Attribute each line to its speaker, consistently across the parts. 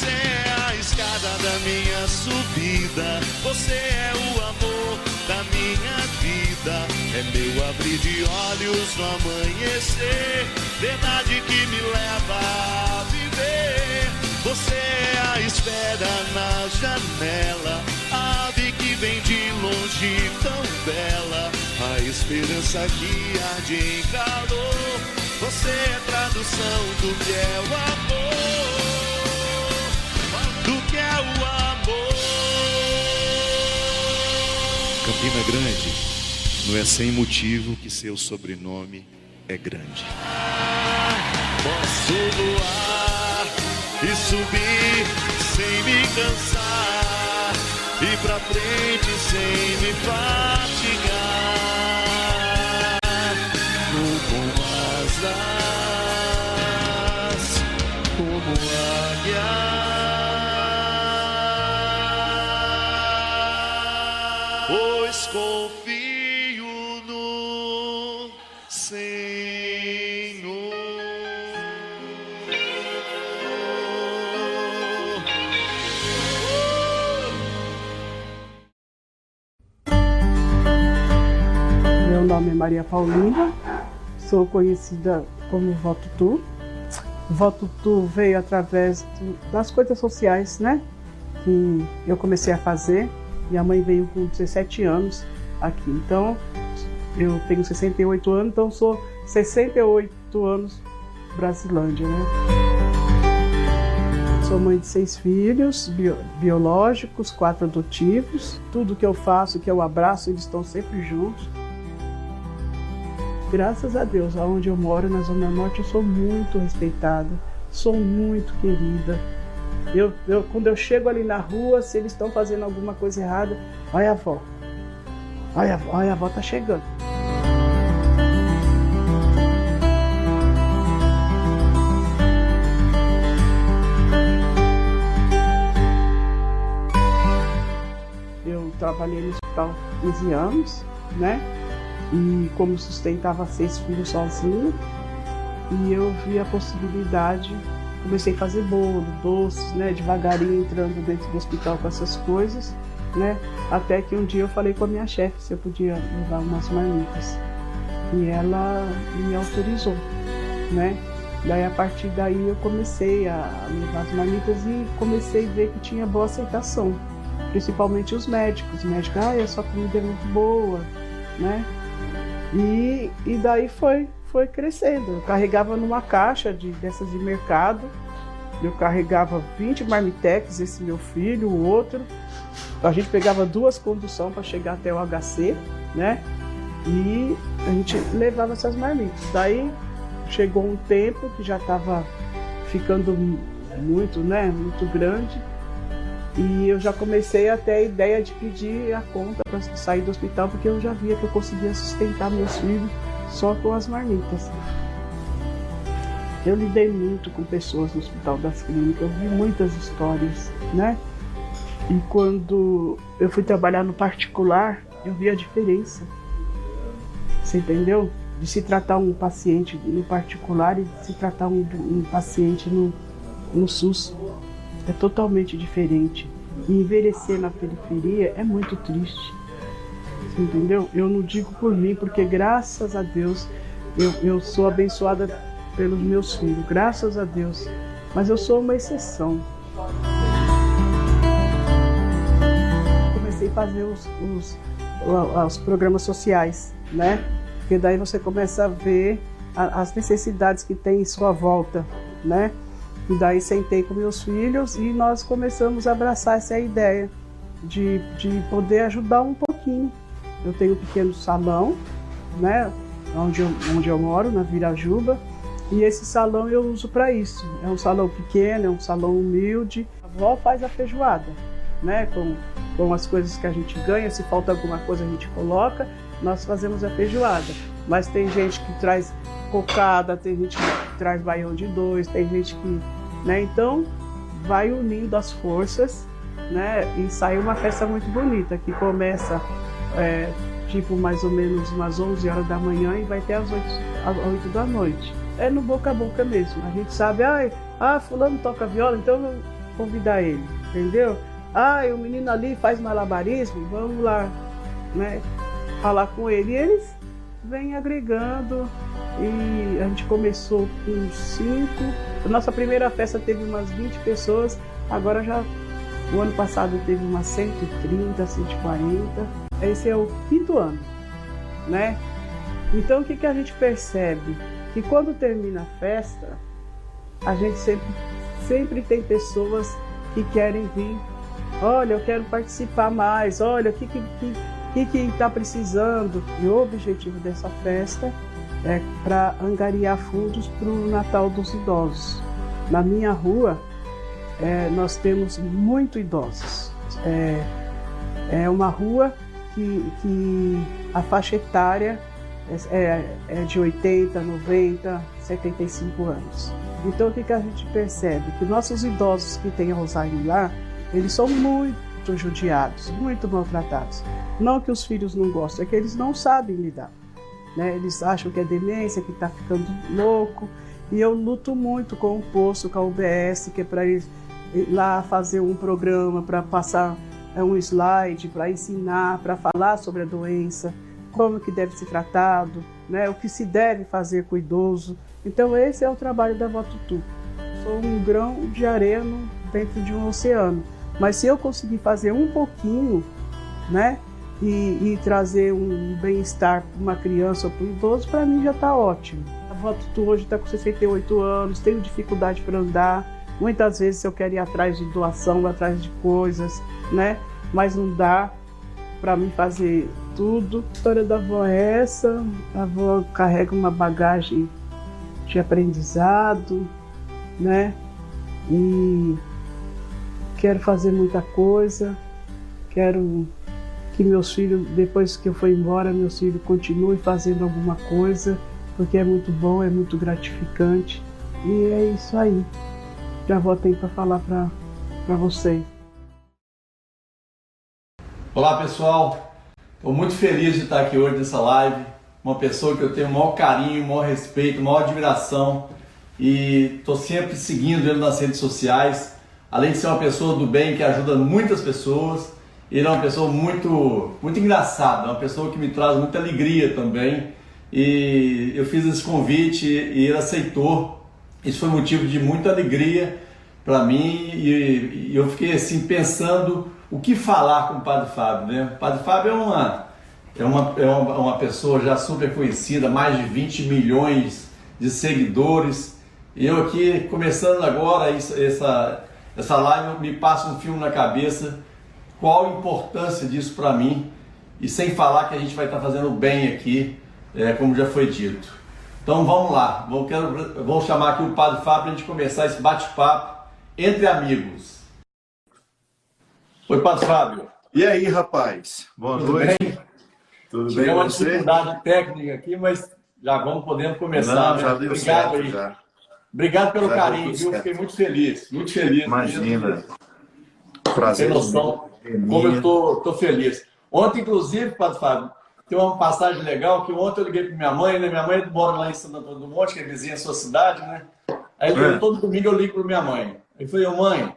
Speaker 1: Você é a escada da minha subida, você é o amor da minha vida, é meu abrir de olhos no amanhecer, verdade que me leva a viver. Você é a espera na janela, a ave que vem de longe tão bela, a esperança que arde em calor. Você é tradução do que é o amor, do que é o amor.
Speaker 2: Campina Grande, não é sem motivo que seu sobrenome é grande.
Speaker 1: Posso voar e subir sem me cansar, ir pra frente sem me fatigar, com asas como águia. Pois confio no Senhor.
Speaker 3: Meu nome é Maria Paulina, sou conhecida como Voto Tu. Voto Tu veio através das coisas sociais, né? Que eu comecei a fazer. Minha mãe veio com 17 anos aqui, então eu tenho 68 anos, então sou 68 anos Brasilândia, né? Sou mãe de 6 filhos biológicos, 4 adotivos. Tudo que eu faço, que eu abraço, eles estão sempre juntos. Graças a Deus, aonde eu moro, na Zona Norte, eu sou muito respeitada, sou muito querida. Quando eu chego ali na rua, se eles estão fazendo alguma coisa errada, olha a avó, olha a avó tá chegando. Eu trabalhei no hospital 15 anos, né? E como sustentava 6 filhos sozinha, e eu vi a possibilidade. Comecei a fazer bolo, doces, né, devagarinho entrando dentro do hospital com essas coisas, né, até que um dia eu falei com a minha chefe se eu podia levar umas marmitas, e ela me autorizou, né, daí a partir daí eu comecei a levar as marmitas e comecei a ver que tinha boa aceitação, principalmente os médicos, a sua comida é muito boa, né, e daí foi crescendo. Eu carregava numa caixa dessas de mercado, eu carregava 20 marmitex, esse meu filho, o outro. A gente pegava 2 conduções para chegar até o HC, né? E a gente levava essas marmitas. Daí chegou um tempo que já estava ficando muito, né? Muito grande. E eu já comecei a ter a ideia de pedir a conta para sair do hospital, porque eu já via que eu conseguia sustentar meus filhos só com as marmitas. Eu lidei muito com pessoas no Hospital das Clínicas, eu vi muitas histórias, né? E quando eu fui trabalhar no particular, eu vi a diferença. Você entendeu? De se tratar um paciente no particular e de se tratar um paciente no SUS. É totalmente diferente. E envelhecer na periferia é muito triste. Entendeu? Eu não digo por mim, porque graças a Deus eu sou abençoada pelos meus filhos, graças a Deus, mas eu sou uma exceção. Comecei a fazer os programas sociais, né? Porque daí você começa a ver as necessidades que tem em sua volta, né? E daí sentei com meus filhos e nós começamos a abraçar essa ideia de poder ajudar um pouquinho. Eu tenho um pequeno salão, né, onde eu moro, na Virajuba, e esse salão eu uso para isso. É um salão pequeno, é um salão humilde. A avó faz a feijoada, né, com as coisas que a gente ganha. Se falta alguma coisa a gente coloca, nós fazemos a feijoada. Mas tem gente que traz cocada, tem gente que traz baião de 2, tem gente que, né, então vai unindo as forças, né, e sai uma festa muito bonita, que começa tipo mais ou menos umas 11 horas da manhã e vai até às 8 da noite. É no boca a boca mesmo. A gente sabe, fulano toca viola, então convidar ele, entendeu? Ah, o menino ali faz malabarismo, vamos lá, né, falar com ele. E eles vêm agregando, e a gente começou com 5. A nossa primeira festa teve umas 20 pessoas, agora já, o ano passado teve umas 130, 140. Esse é o 5º ano, né? Então o que a gente percebe? Que quando termina a festa, a gente sempre tem pessoas que querem vir. Olha, eu quero participar mais, olha, o que está precisando. E o objetivo dessa festa é para angariar fundos para o Natal dos Idosos. Na minha rua, nós temos muito idosos. É uma rua que a faixa etária é de 80, 90, 75 anos. Então o que a gente percebe? Que nossos idosos que têm Alzheimer lá, eles são muito judiados, muito maltratados. Não que os filhos não gostem, é que eles não sabem lidar, né? Eles acham que é demência, que está ficando louco. E eu luto muito com o posto, com a UBS, que é para ir lá fazer um programa, para passar um slide, para ensinar, para falar sobre a doença, como que deve ser tratado, né? O que se deve fazer com o idoso. Então esse é o trabalho da Vototu. Sou um grão de areia dentro de um oceano. Mas se eu conseguir fazer um pouquinho, né, e trazer um bem-estar para uma criança ou para um idoso, para mim já está ótimo. A Vototu hoje está com 68 anos, tenho dificuldade para andar. Muitas vezes eu quero ir atrás de doação, atrás de coisas, né? Mas não dá para mim fazer tudo. A história da avó é essa. A avó carrega uma bagagem de aprendizado, né? E quero fazer muita coisa. Quero que meus filhos, depois que eu for embora, meus filhos continuem fazendo alguma coisa, porque é muito bom, é muito gratificante. E é isso aí. Já vou ter para falar para vocês.
Speaker 4: Olá pessoal, estou muito feliz de estar aqui hoje nessa live. Uma pessoa que eu tenho o maior carinho, o maior respeito, a maior admiração, e estou sempre seguindo ele nas redes sociais. Além de ser uma pessoa do bem que ajuda muitas pessoas, ele é uma pessoa muito engraçada, uma pessoa que me traz muita alegria também. E eu fiz esse convite e ele aceitou. Isso foi motivo de muita alegria para mim, e eu fiquei assim pensando o que falar com o Padre Fábio, né? O Padre Fábio é uma pessoa já super conhecida, mais de 20 milhões de seguidores. E eu aqui, começando agora essa live, me passa um filme na cabeça, qual a importância disso para mim, e sem falar que a gente vai estar fazendo bem aqui, como já foi dito. Então vamos lá, vou chamar aqui o Padre Fábio para a gente começar esse bate-papo entre amigos. Oi, Padre Fábio.
Speaker 5: E aí, rapaz? Boa noite.
Speaker 4: Bem?
Speaker 5: Tudo bem com você?
Speaker 4: Tivemos uma dificuldade técnica aqui, mas já vamos podendo começar.
Speaker 5: Não,
Speaker 4: né?
Speaker 5: já deu
Speaker 4: Obrigado
Speaker 5: certo,
Speaker 4: aí.
Speaker 5: já.
Speaker 4: Obrigado pelo
Speaker 5: Já
Speaker 4: carinho,
Speaker 5: deu
Speaker 4: viu?
Speaker 5: certo.
Speaker 4: Fiquei muito feliz, muito feliz.
Speaker 5: Imagina.
Speaker 4: Tem
Speaker 5: Prazer.
Speaker 4: noção como eu tô feliz. Ontem, inclusive, Padre Fábio, tem uma passagem legal que ontem eu liguei para minha mãe, né? Minha mãe mora lá em Santo Antônio do Monte, que é vizinha da sua cidade, né? Aí todo domingo eu ligo para minha mãe. Aí eu falei, mãe,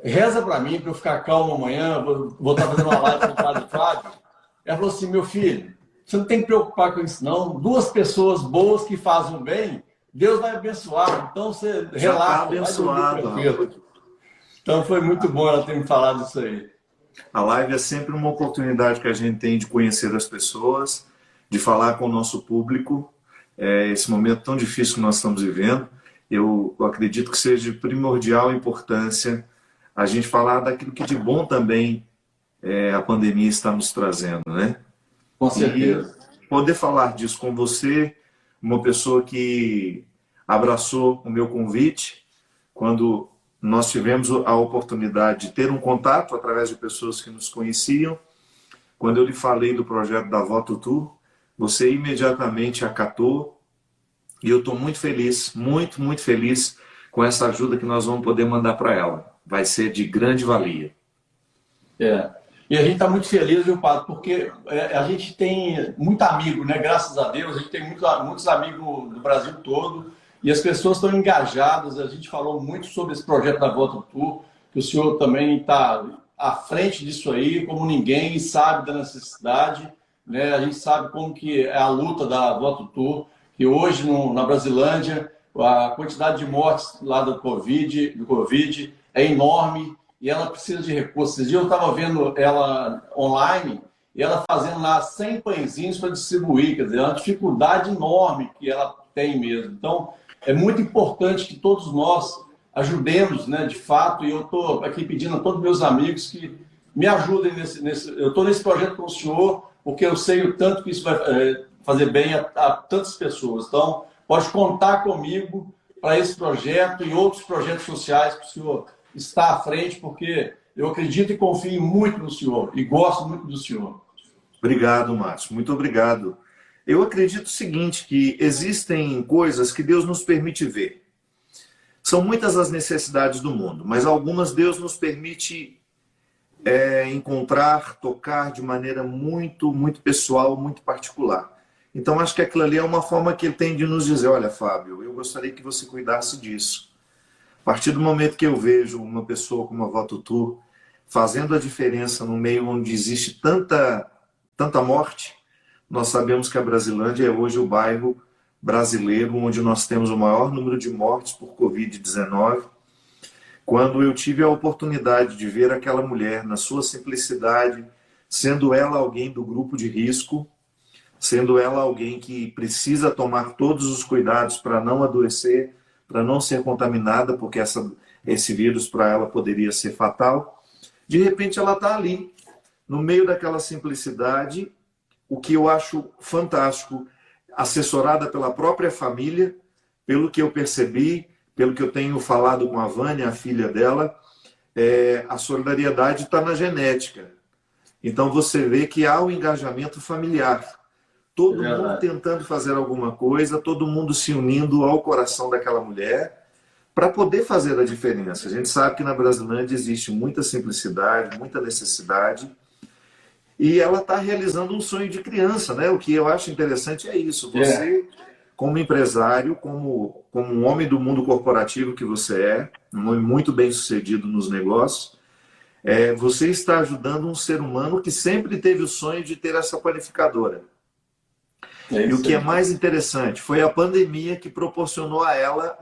Speaker 4: reza para mim, para eu ficar calmo amanhã, vou estar fazendo uma live com o Padre Fábio. Ela falou assim, meu filho, você não tem que preocupar com isso não. 2 pessoas boas que fazem o bem, Deus vai abençoar. Então você
Speaker 5: Já
Speaker 4: relaxa,
Speaker 5: tá abençoado.
Speaker 4: vai dormir tranquilo. Então foi muito bom ela ter me falado isso aí.
Speaker 5: A live é sempre uma oportunidade que a gente tem de conhecer as pessoas, de falar com o nosso público. Esse momento tão difícil que nós estamos vivendo, eu acredito que seja de primordial importância a gente falar daquilo que de bom também a pandemia está nos trazendo, né?
Speaker 4: Com certeza.
Speaker 5: E poder falar disso com você, uma pessoa que abraçou o meu convite quando nós tivemos a oportunidade de ter um contato através de pessoas que nos conheciam. Quando eu lhe falei do projeto da Vototu, você imediatamente acatou, e eu estou muito feliz, muito, muito feliz com essa ajuda que nós vamos poder mandar para ela. Vai ser de grande valia.
Speaker 4: E a gente está muito feliz, viu, Padre? Porque a gente tem muito amigo, né? Graças a Deus, a gente tem muitos amigos do Brasil todo, e as pessoas estão engajadas. A gente falou muito sobre esse projeto da Vototu. que o senhor também está à frente disso aí, como ninguém, e sabe da necessidade, né? A gente sabe como que é a luta da Vototur, que hoje na Brasilândia a quantidade de mortes lá do COVID é enorme e ela precisa de recursos. Esses dias eu estava vendo ela online e ela fazendo lá 100 pãezinhos para distribuir, quer dizer, é uma dificuldade enorme que ela tem mesmo. Então, é muito importante que todos nós ajudemos, né, de fato, e eu estou aqui pedindo a todos os meus amigos que me ajudem eu estou nesse projeto com o senhor, porque eu sei o tanto que isso vai fazer bem a tantas pessoas. Então, pode contar comigo para esse projeto e outros projetos sociais que o senhor está à frente, porque eu acredito e confio muito no senhor e gosto muito do senhor.
Speaker 5: Obrigado, Márcio. Muito obrigado. Eu acredito o seguinte, que existem coisas que Deus nos permite ver. São muitas as necessidades do mundo, mas algumas Deus nos permite encontrar, tocar de maneira muito, muito pessoal, muito particular. Então, acho que aquilo ali é uma forma que Ele tem de nos dizer, olha, Fábio, eu gostaria que você cuidasse disso. A partir do momento que eu vejo uma pessoa como a Vototur fazendo a diferença no meio onde existe tanta morte, nós sabemos que a Brasilândia é hoje o bairro brasileiro onde nós temos o maior número de mortes por Covid-19. Quando eu tive a oportunidade de ver aquela mulher na sua simplicidade, sendo ela alguém do grupo de risco, sendo ela alguém que precisa tomar todos os cuidados para não adoecer, para não ser contaminada, porque esse vírus para ela poderia ser fatal, de repente ela está ali, no meio daquela simplicidade, o que eu acho fantástico, assessorada pela própria família, pelo que eu percebi, pelo que eu tenho falado com a Vânia, a filha dela, a solidariedade está na genética. Então você vê que há um engajamento familiar. Todo mundo tentando fazer alguma coisa, todo mundo se unindo ao coração daquela mulher para poder fazer a diferença. A gente sabe que na Brasilândia existe muita simplicidade, muita necessidade, e ela está realizando um sonho de criança, né? O que eu acho interessante é isso. Você, como empresário, como um homem do mundo corporativo que você é, um homem muito bem sucedido nos negócios, você está ajudando um ser humano que sempre teve o sonho de ter essa panificadora. E o que é mais interessante, foi a pandemia que proporcionou a ela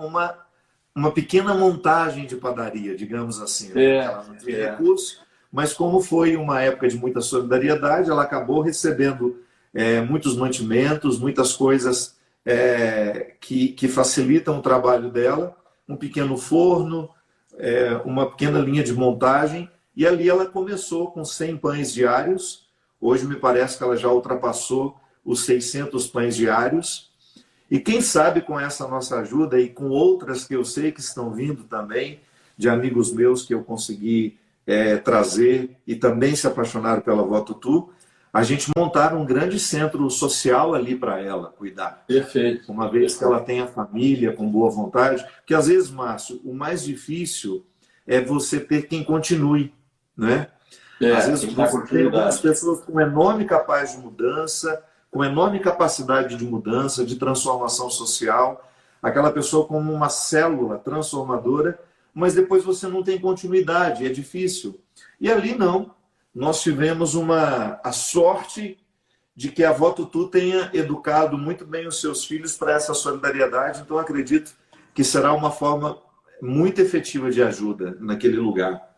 Speaker 5: uma pequena montagem de padaria, digamos assim. Ela não tinha recurso, mas como foi uma época de muita solidariedade, ela acabou recebendo muitos mantimentos, muitas coisas que facilitam o trabalho dela, um pequeno forno, uma pequena linha de montagem, e ali ela começou com 100 pães diários. Hoje me parece que ela já ultrapassou os 600 pães diários, e quem sabe com essa nossa ajuda e com outras que eu sei que estão vindo também, de amigos meus que eu consegui trazer e também se apaixonaram pela Vototur, a gente montar um grande centro social ali para ela cuidar.
Speaker 4: Perfeito.
Speaker 5: Uma vez que ela tem a família com boa vontade, porque às vezes, Márcio, o mais difícil é você ter quem continue, né? Às vezes você tem algumas pessoas com enorme capaz de mudança, com enorme capacidade de mudança, de transformação social, aquela pessoa como uma célula transformadora, mas depois você não tem continuidade, é difícil. E ali não. Nós tivemos a sorte de que a Vototur tenha educado muito bem os seus filhos para essa solidariedade, então acredito que será uma forma muito efetiva de ajuda naquele lugar.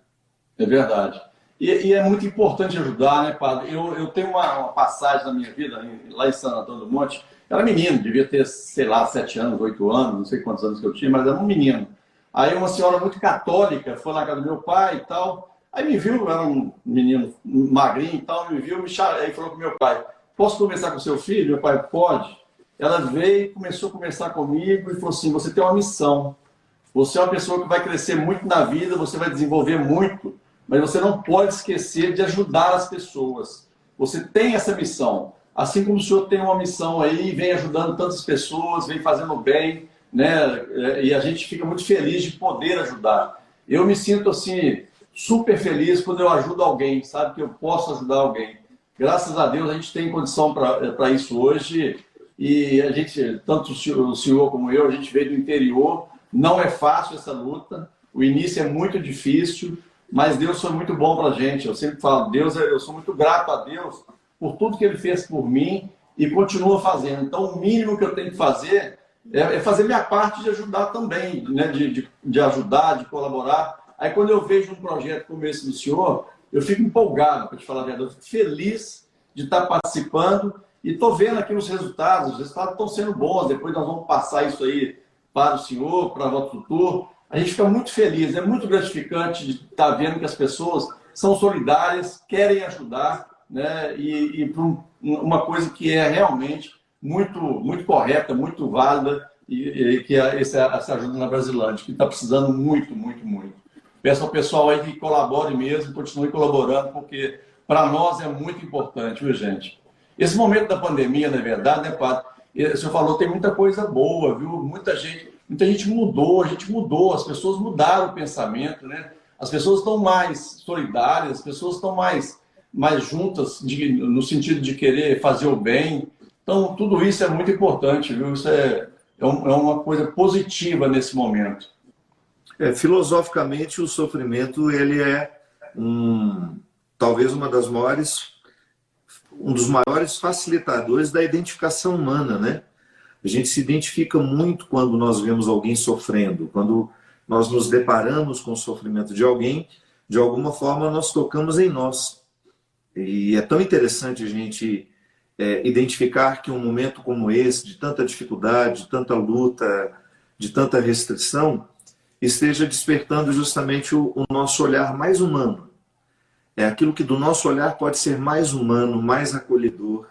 Speaker 4: É verdade. E é muito importante ajudar, né, padre? Eu tenho uma passagem na minha vida, lá em Santo Antônio do Monte. Eu era menino, devia ter, sei lá, 7 anos, 8 anos, não sei quantos anos que eu tinha, mas era um menino. Aí uma senhora muito católica foi na casa do meu pai e tal. Aí me viu, eu era um menino magrinho e tal, me viu, aí falou com meu pai, posso conversar com seu filho? Meu pai, pode. Ela veio e começou a conversar comigo e falou assim, você tem uma missão. Você é uma pessoa que vai crescer muito na vida, você vai desenvolver muito, mas você não pode esquecer de ajudar as pessoas. Você tem essa missão. Assim como o senhor tem uma missão aí, vem ajudando tantas pessoas, vem fazendo bem, né? E a gente fica muito feliz de poder ajudar. Eu me sinto assim, super feliz quando eu ajudo alguém, sabe? Que eu posso ajudar alguém. Graças a Deus a gente tem condição para isso hoje. E a gente, tanto o senhor como eu, a gente veio do interior. Não é fácil essa luta. O início é muito difícil, mas Deus foi muito bom para a gente. Eu sempre falo, eu sou muito grato a Deus por tudo que Ele fez por mim e continua fazendo. Então, o mínimo que eu tenho que fazer é fazer minha parte de ajudar também, né? de ajudar, de colaborar. Aí, quando eu vejo um projeto como esse do senhor, eu fico empolgado, para te falar a verdade. Eu fico feliz de estar participando e estou vendo aqui os resultados estão sendo bons. Depois nós vamos passar isso aí para o senhor, para o voto futuro. A gente fica muito feliz, é muito gratificante de estar vendo que as pessoas são solidárias, querem ajudar, né? E por uma coisa que é realmente muito, muito correta, muito válida, e que é essa ajuda na Brasilândia, que está precisando muito, muito, muito. Peço ao pessoal aí que colabore mesmo, continue colaborando, porque para nós é muito importante, viu, gente? Esse momento da pandemia, na verdade, né, Padre? O senhor falou, tem muita coisa boa, viu? Muita gente mudou, a gente mudou, as pessoas mudaram o pensamento, né? As pessoas estão mais solidárias, as pessoas estão mais juntas no sentido de querer fazer o bem. Então, tudo isso é muito importante, viu? Isso é uma coisa positiva nesse momento.
Speaker 5: Filosoficamente, o sofrimento ele é talvez um dos maiores facilitadores da identificação humana, né? A gente se identifica muito quando nós vemos alguém sofrendo, quando nós nos deparamos com o sofrimento de alguém, de alguma forma nós tocamos em nós. E é tão interessante a gente identificar que um momento como esse, de tanta dificuldade, de tanta luta, de tanta restrição, esteja despertando justamente o nosso olhar mais humano. É aquilo que do nosso olhar pode ser mais humano, mais acolhedor,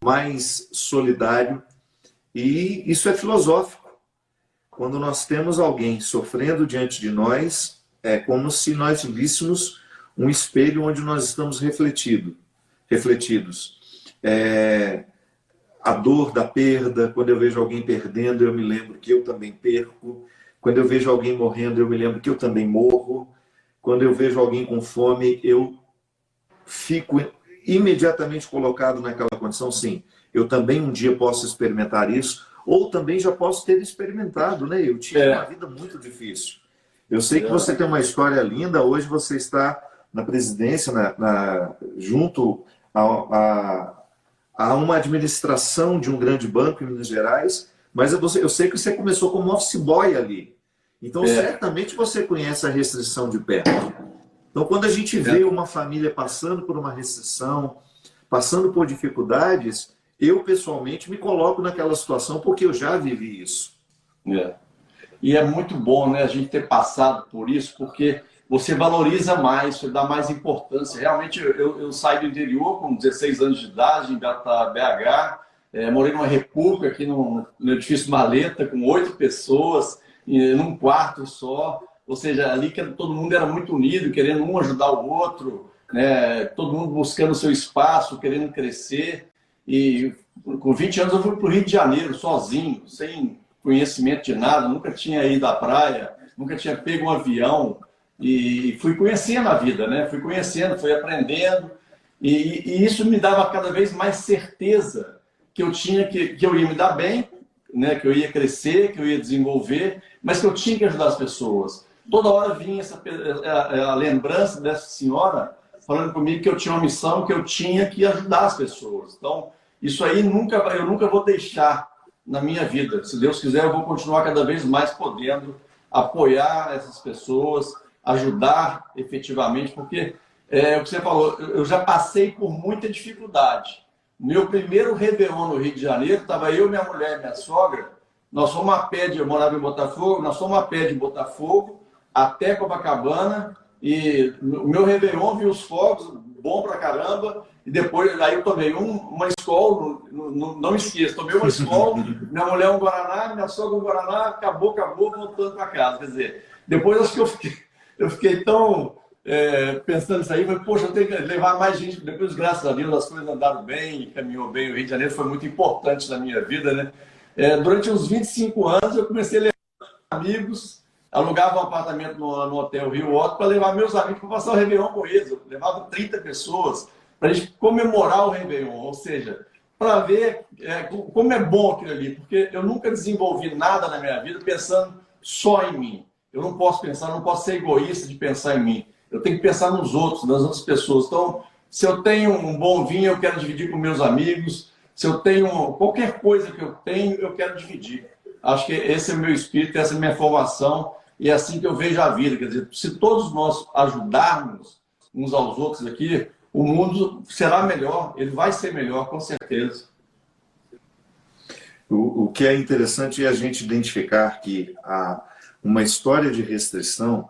Speaker 5: mais solidário. E isso é filosófico. Quando nós temos alguém sofrendo diante de nós, é como se nós víssemos um espelho onde nós estamos refletidos. A dor da perda, quando eu vejo alguém perdendo, eu me lembro que eu também perco. Quando eu vejo alguém morrendo, eu me lembro que eu também morro. Quando eu vejo alguém com fome, eu fico imediatamente colocado naquela condição, sim. Eu também um dia posso experimentar isso, ou também já posso ter experimentado, né? Eu tive uma vida muito difícil. Eu sei que você tem uma história linda, hoje você está na presidência, junto a uma administração de um grande banco em Minas Gerais, mas eu sei que você começou como office boy ali. Então, certamente você conhece a restrição de perto. Então, quando a gente vê uma família passando por uma restrição, passando por dificuldades, eu, pessoalmente, me coloco naquela situação porque eu já vivi isso.
Speaker 4: E é muito bom, né, a gente ter passado por isso, porque você valoriza mais, você dá mais importância. Realmente, eu saí do interior com 16 anos de idade, em BH, morei numa república aqui no edifício Maleta, com 8 pessoas, num quarto só. Ou seja, ali que todo mundo era muito unido, querendo um ajudar o outro, né? Todo mundo buscando o seu espaço, querendo crescer. E com 20 anos eu fui para o Rio de Janeiro, sozinho, sem conhecimento de nada, nunca tinha ido à praia, nunca tinha pego um avião. E fui conhecendo a vida, né? Fui conhecendo, fui aprendendo. E isso me dava cada vez mais certeza que eu tinha que eu ia me dar bem, né? Que eu ia crescer, que eu ia desenvolver, mas que eu tinha que ajudar as pessoas. Toda hora vinha a lembrança dessa senhora falando comigo que eu tinha uma missão, que eu tinha que ajudar as pessoas. Então, isso aí eu nunca vou deixar na minha vida. Se Deus quiser, eu vou continuar cada vez mais podendo apoiar essas pessoas, ajudar efetivamente, porque o que você falou, eu já passei por muita dificuldade. Meu primeiro Réveillon no Rio de Janeiro, estava eu, minha mulher e minha sogra, nós fomos a pé, eu morava em Botafogo, nós fomos a pé de Botafogo até Copacabana, e o meu Réveillon vi os fogos, bom pra caramba, e depois aí eu tomei uma Skol, não esqueça, tomei uma Skol, minha mulher um Guaraná, minha sogra um Guaraná, acabou, voltando para casa. Quer dizer, depois acho que eu fiquei tão pensando nisso aí, falei, poxa, eu tenho que levar mais gente. Depois, graças a Deus, as coisas andaram bem, caminhou bem. O Rio de Janeiro foi muito importante na minha vida, né? Durante uns 25 anos, eu comecei a levar amigos, alugava um apartamento no Hotel Rio Otto para levar meus amigos para passar o Réveillon com eles. Eu levava 30 pessoas para a gente comemorar o Réveillon, ou seja, para ver como é bom aquilo ali, porque eu nunca desenvolvi nada na minha vida pensando só em mim. Eu não posso pensar, não posso ser egoísta de pensar em mim. Eu tenho que pensar nos outros, nas outras pessoas. Então, se eu tenho um bom vinho, eu quero dividir com meus amigos. Se eu tenho qualquer coisa que eu tenho, eu quero dividir. Acho que esse é o meu espírito, essa é a minha formação, e é assim que eu vejo a vida. Quer dizer, se todos nós ajudarmos uns aos outros aqui, o mundo será melhor, ele vai ser melhor, com certeza.
Speaker 5: O que é interessante é a gente identificar que uma história de restrição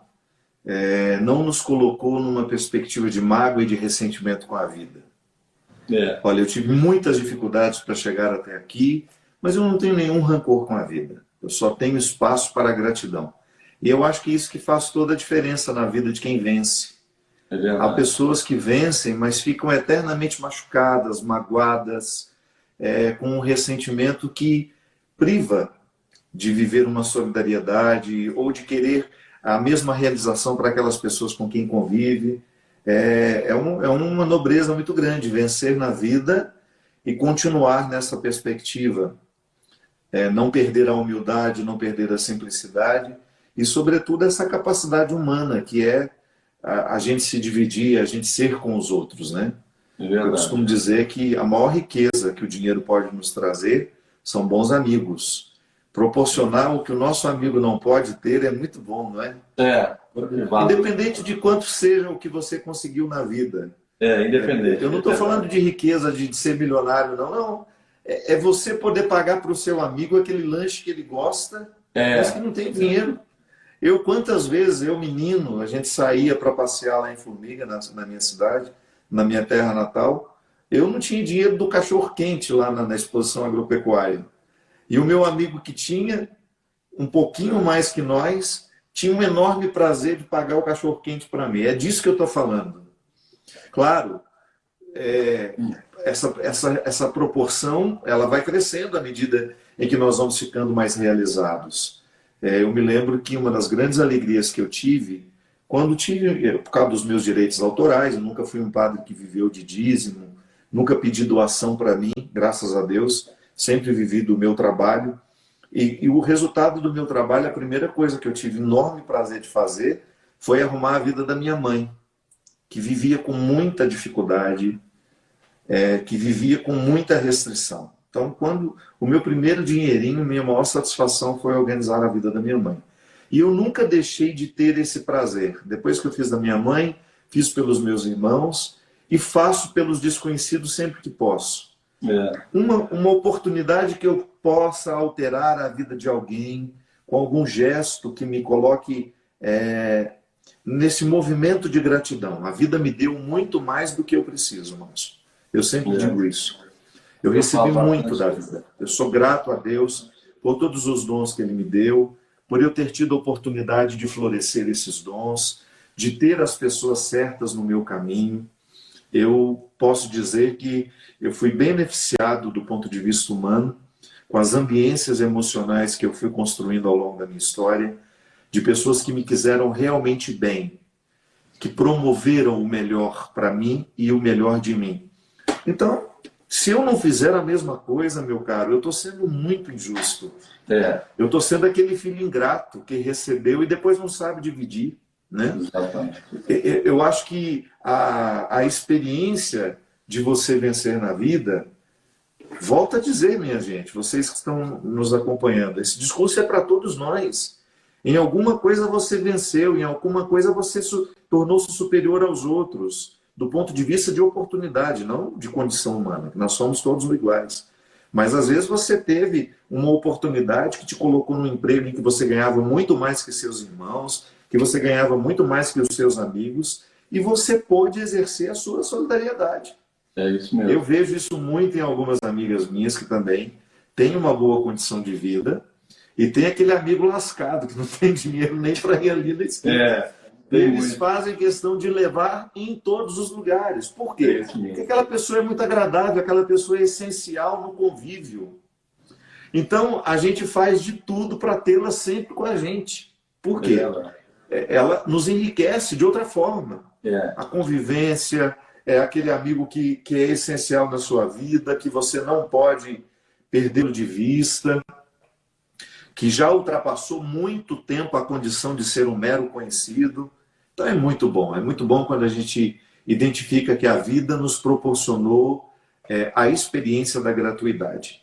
Speaker 5: não nos colocou numa perspectiva de mágoa e de ressentimento com a vida. Olha, eu tive muitas dificuldades para chegar até aqui, mas eu não tenho nenhum rancor com a vida. Eu só tenho espaço para a gratidão. E eu acho que isso que faz toda a diferença na vida de quem vence. Há pessoas que vencem, mas ficam eternamente machucadas, magoadas, com um ressentimento que priva de viver uma solidariedade ou de querer a mesma realização para aquelas pessoas com quem convive. É uma nobreza muito grande vencer na vida e continuar nessa perspectiva. Não perder a humildade, não perder a simplicidade e, sobretudo, essa capacidade humana que é a gente se dividir, a gente ser com os outros, né? Eu costumo dizer que a maior riqueza que o dinheiro pode nos trazer são bons amigos. Proporcionar o que o nosso amigo não pode ter é muito bom, não é? Independente de quanto seja o que você conseguiu na vida.
Speaker 4: Independente.
Speaker 5: Eu não estou falando de riqueza, de ser milionário, não. É você poder pagar para o seu amigo aquele lanche que ele gosta, mas que não tem dinheiro. Quantas vezes, menino, a gente saía para passear lá em Formiga, na minha cidade, na minha terra natal, eu não tinha dinheiro do cachorro-quente lá na exposição agropecuária. E o meu amigo que tinha, um pouquinho mais que nós, tinha um enorme prazer de pagar o cachorro-quente para mim. É disso que eu estou falando. Claro, essa proporção ela vai crescendo à medida em que nós vamos ficando mais realizados. Eu me lembro que uma das grandes alegrias que eu tive, quando tive, por causa dos meus direitos autorais, eu nunca fui um padre que viveu de dízimo, nunca pedi doação para mim, graças a Deus, sempre vivi do meu trabalho. E o resultado do meu trabalho, a primeira coisa que eu tive enorme prazer de fazer, foi arrumar a vida da minha mãe, que vivia com muita dificuldade, que vivia com muita restrição. Então, quando o meu primeiro dinheirinho, minha maior satisfação foi organizar a vida da minha mãe. E eu nunca deixei de ter esse prazer. Depois que eu fiz da minha mãe, fiz pelos meus irmãos e faço pelos desconhecidos sempre que posso. Uma oportunidade que eu possa alterar a vida de alguém com algum gesto que me coloque nesse movimento de gratidão. A vida me deu muito mais do que eu preciso, Márcio. Eu sempre digo isso. Eu recebi muito da vida. Eu sou grato a Deus por todos os dons que Ele me deu, por eu ter tido a oportunidade de florescer esses dons, de ter as pessoas certas no meu caminho. Eu posso dizer que eu fui beneficiado do ponto de vista humano, com as ambiências emocionais que eu fui construindo ao longo da minha história, de pessoas que me quiseram realmente bem, que promoveram o melhor para mim e o melhor de mim. Então, se eu não fizer a mesma coisa, meu caro, eu estou sendo muito injusto. Eu estou sendo aquele filho ingrato que recebeu e depois não sabe dividir. Né?
Speaker 4: Exatamente.
Speaker 5: Eu acho que a experiência de você vencer na vida, volta a dizer, minha gente, vocês que estão nos acompanhando, esse discurso é para todos nós. Em alguma coisa você venceu, em alguma coisa você tornou-se superior aos outros, do ponto de vista de oportunidade, não de condição humana, nós somos todos iguais. Mas às vezes você teve uma oportunidade que te colocou num emprego em que você ganhava muito mais que seus irmãos, que você ganhava muito mais que os seus amigos, e você pôde exercer a sua solidariedade.
Speaker 4: É isso mesmo.
Speaker 5: Eu vejo isso muito em algumas amigas minhas que também têm uma boa condição de vida, e tem aquele amigo lascado, que não tem dinheiro nem para ir ali na esquina. Eles fazem questão de levar em todos os lugares. Por quê? Porque aquela pessoa é muito agradável, aquela pessoa é essencial no convívio. Então, a gente faz de tudo para tê-la sempre com a gente. Por quê? Ela nos enriquece de outra forma. A convivência é aquele amigo que é essencial na sua vida, que você não pode perdê-lo de vista, que já ultrapassou muito tempo a condição de ser um mero conhecido. Então é muito bom quando a gente identifica que a vida nos proporcionou a experiência da gratuidade.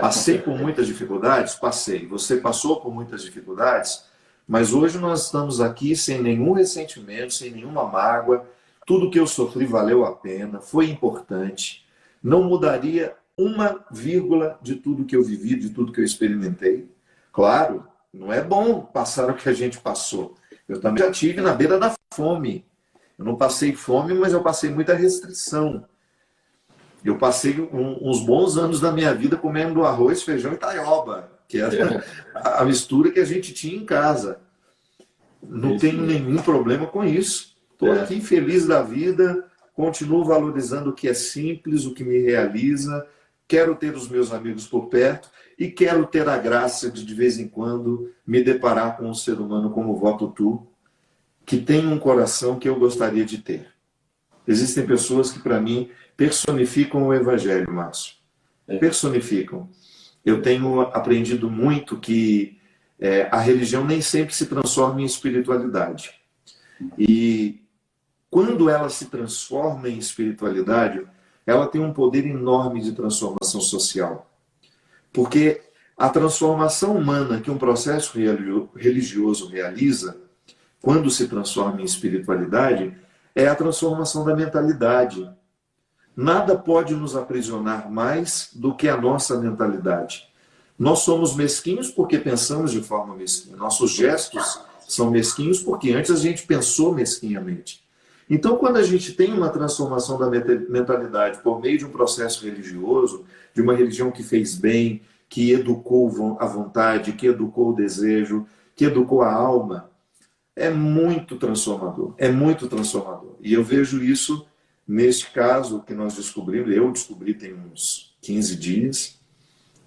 Speaker 5: Passei por muitas dificuldades? Passei. Você passou por muitas dificuldades? Mas hoje nós estamos aqui sem nenhum ressentimento, sem nenhuma mágoa. Tudo que eu sofri valeu a pena, foi importante. Não mudaria uma vírgula de tudo que eu vivi, de tudo que eu experimentei. Claro, não é bom passar o que a gente passou. Eu também já estive na beira da fome. Eu não passei fome, mas eu passei muita restrição. Eu passei uns bons anos da minha vida comendo arroz, feijão e taioba, que era a mistura que a gente tinha em casa. Não tenho nenhum problema com isso. Estou aqui feliz da vida, continuo valorizando o que é simples, o que me realiza, quero ter os meus amigos por perto e quero ter a graça de vez em quando, me deparar com um ser humano como o Voto Tu, que tem um coração que eu gostaria de ter. Existem pessoas que, para mim, personificam o Evangelho, Márcio. Personificam. Eu tenho aprendido muito que a religião nem sempre se transforma em espiritualidade. E quando ela se transforma em espiritualidade, ela tem um poder enorme de transformação social. Porque a transformação humana que um processo religioso realiza, quando se transforma em espiritualidade, é a transformação da mentalidade. Nada pode nos aprisionar mais do que a nossa mentalidade. Nós somos mesquinhos porque pensamos de forma mesquinha. Nossos gestos são mesquinhos porque antes a gente pensou mesquinhamente. Então, quando a gente tem uma transformação da mentalidade por meio de um processo religioso, de uma religião que fez bem, que educou a vontade, que educou o desejo, que educou a alma, é muito transformador. É muito transformador. E eu vejo isso neste caso que nós descobrimos, eu descobri tem uns 15 dias,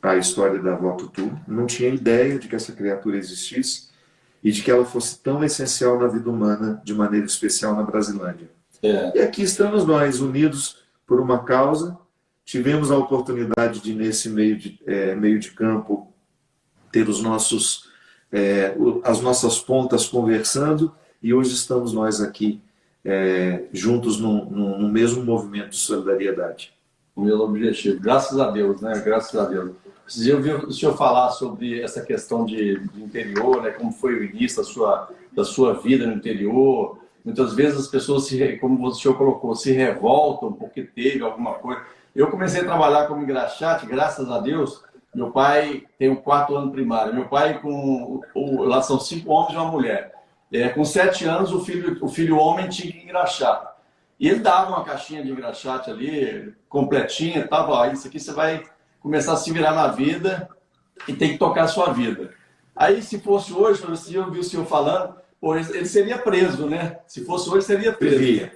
Speaker 5: a história da Voto Tu. Não tinha ideia de que essa criatura existisse e de que ela fosse tão essencial na vida humana, de maneira especial na Brasilândia. E aqui estamos nós, unidos por uma causa. Tivemos a oportunidade de, nesse meio de campo, ter as nossas pontas conversando, e hoje estamos nós aqui juntos no mesmo movimento de solidariedade.
Speaker 4: O meu objetivo, graças a Deus, né? Graças a Deus. Eu vi o senhor falar sobre essa questão de interior, né? Como foi o início da sua vida no interior. Muitas vezes as pessoas, como o senhor colocou, se revoltam porque teve alguma coisa. Eu comecei a trabalhar como engraxate, graças a Deus. Meu pai tem o 4º ano primário. Meu pai, lá são 5 homens e uma mulher. Com 7 anos, o filho homem tinha que engraxar. E ele dava uma caixinha de engraxate ali, completinha, tava, isso aqui você vai começar a se virar na vida e tem que tocar a sua vida. Aí, se fosse hoje, eu ouvi o senhor falando, ele seria preso, né? Se fosse hoje, seria preso.
Speaker 5: Seria.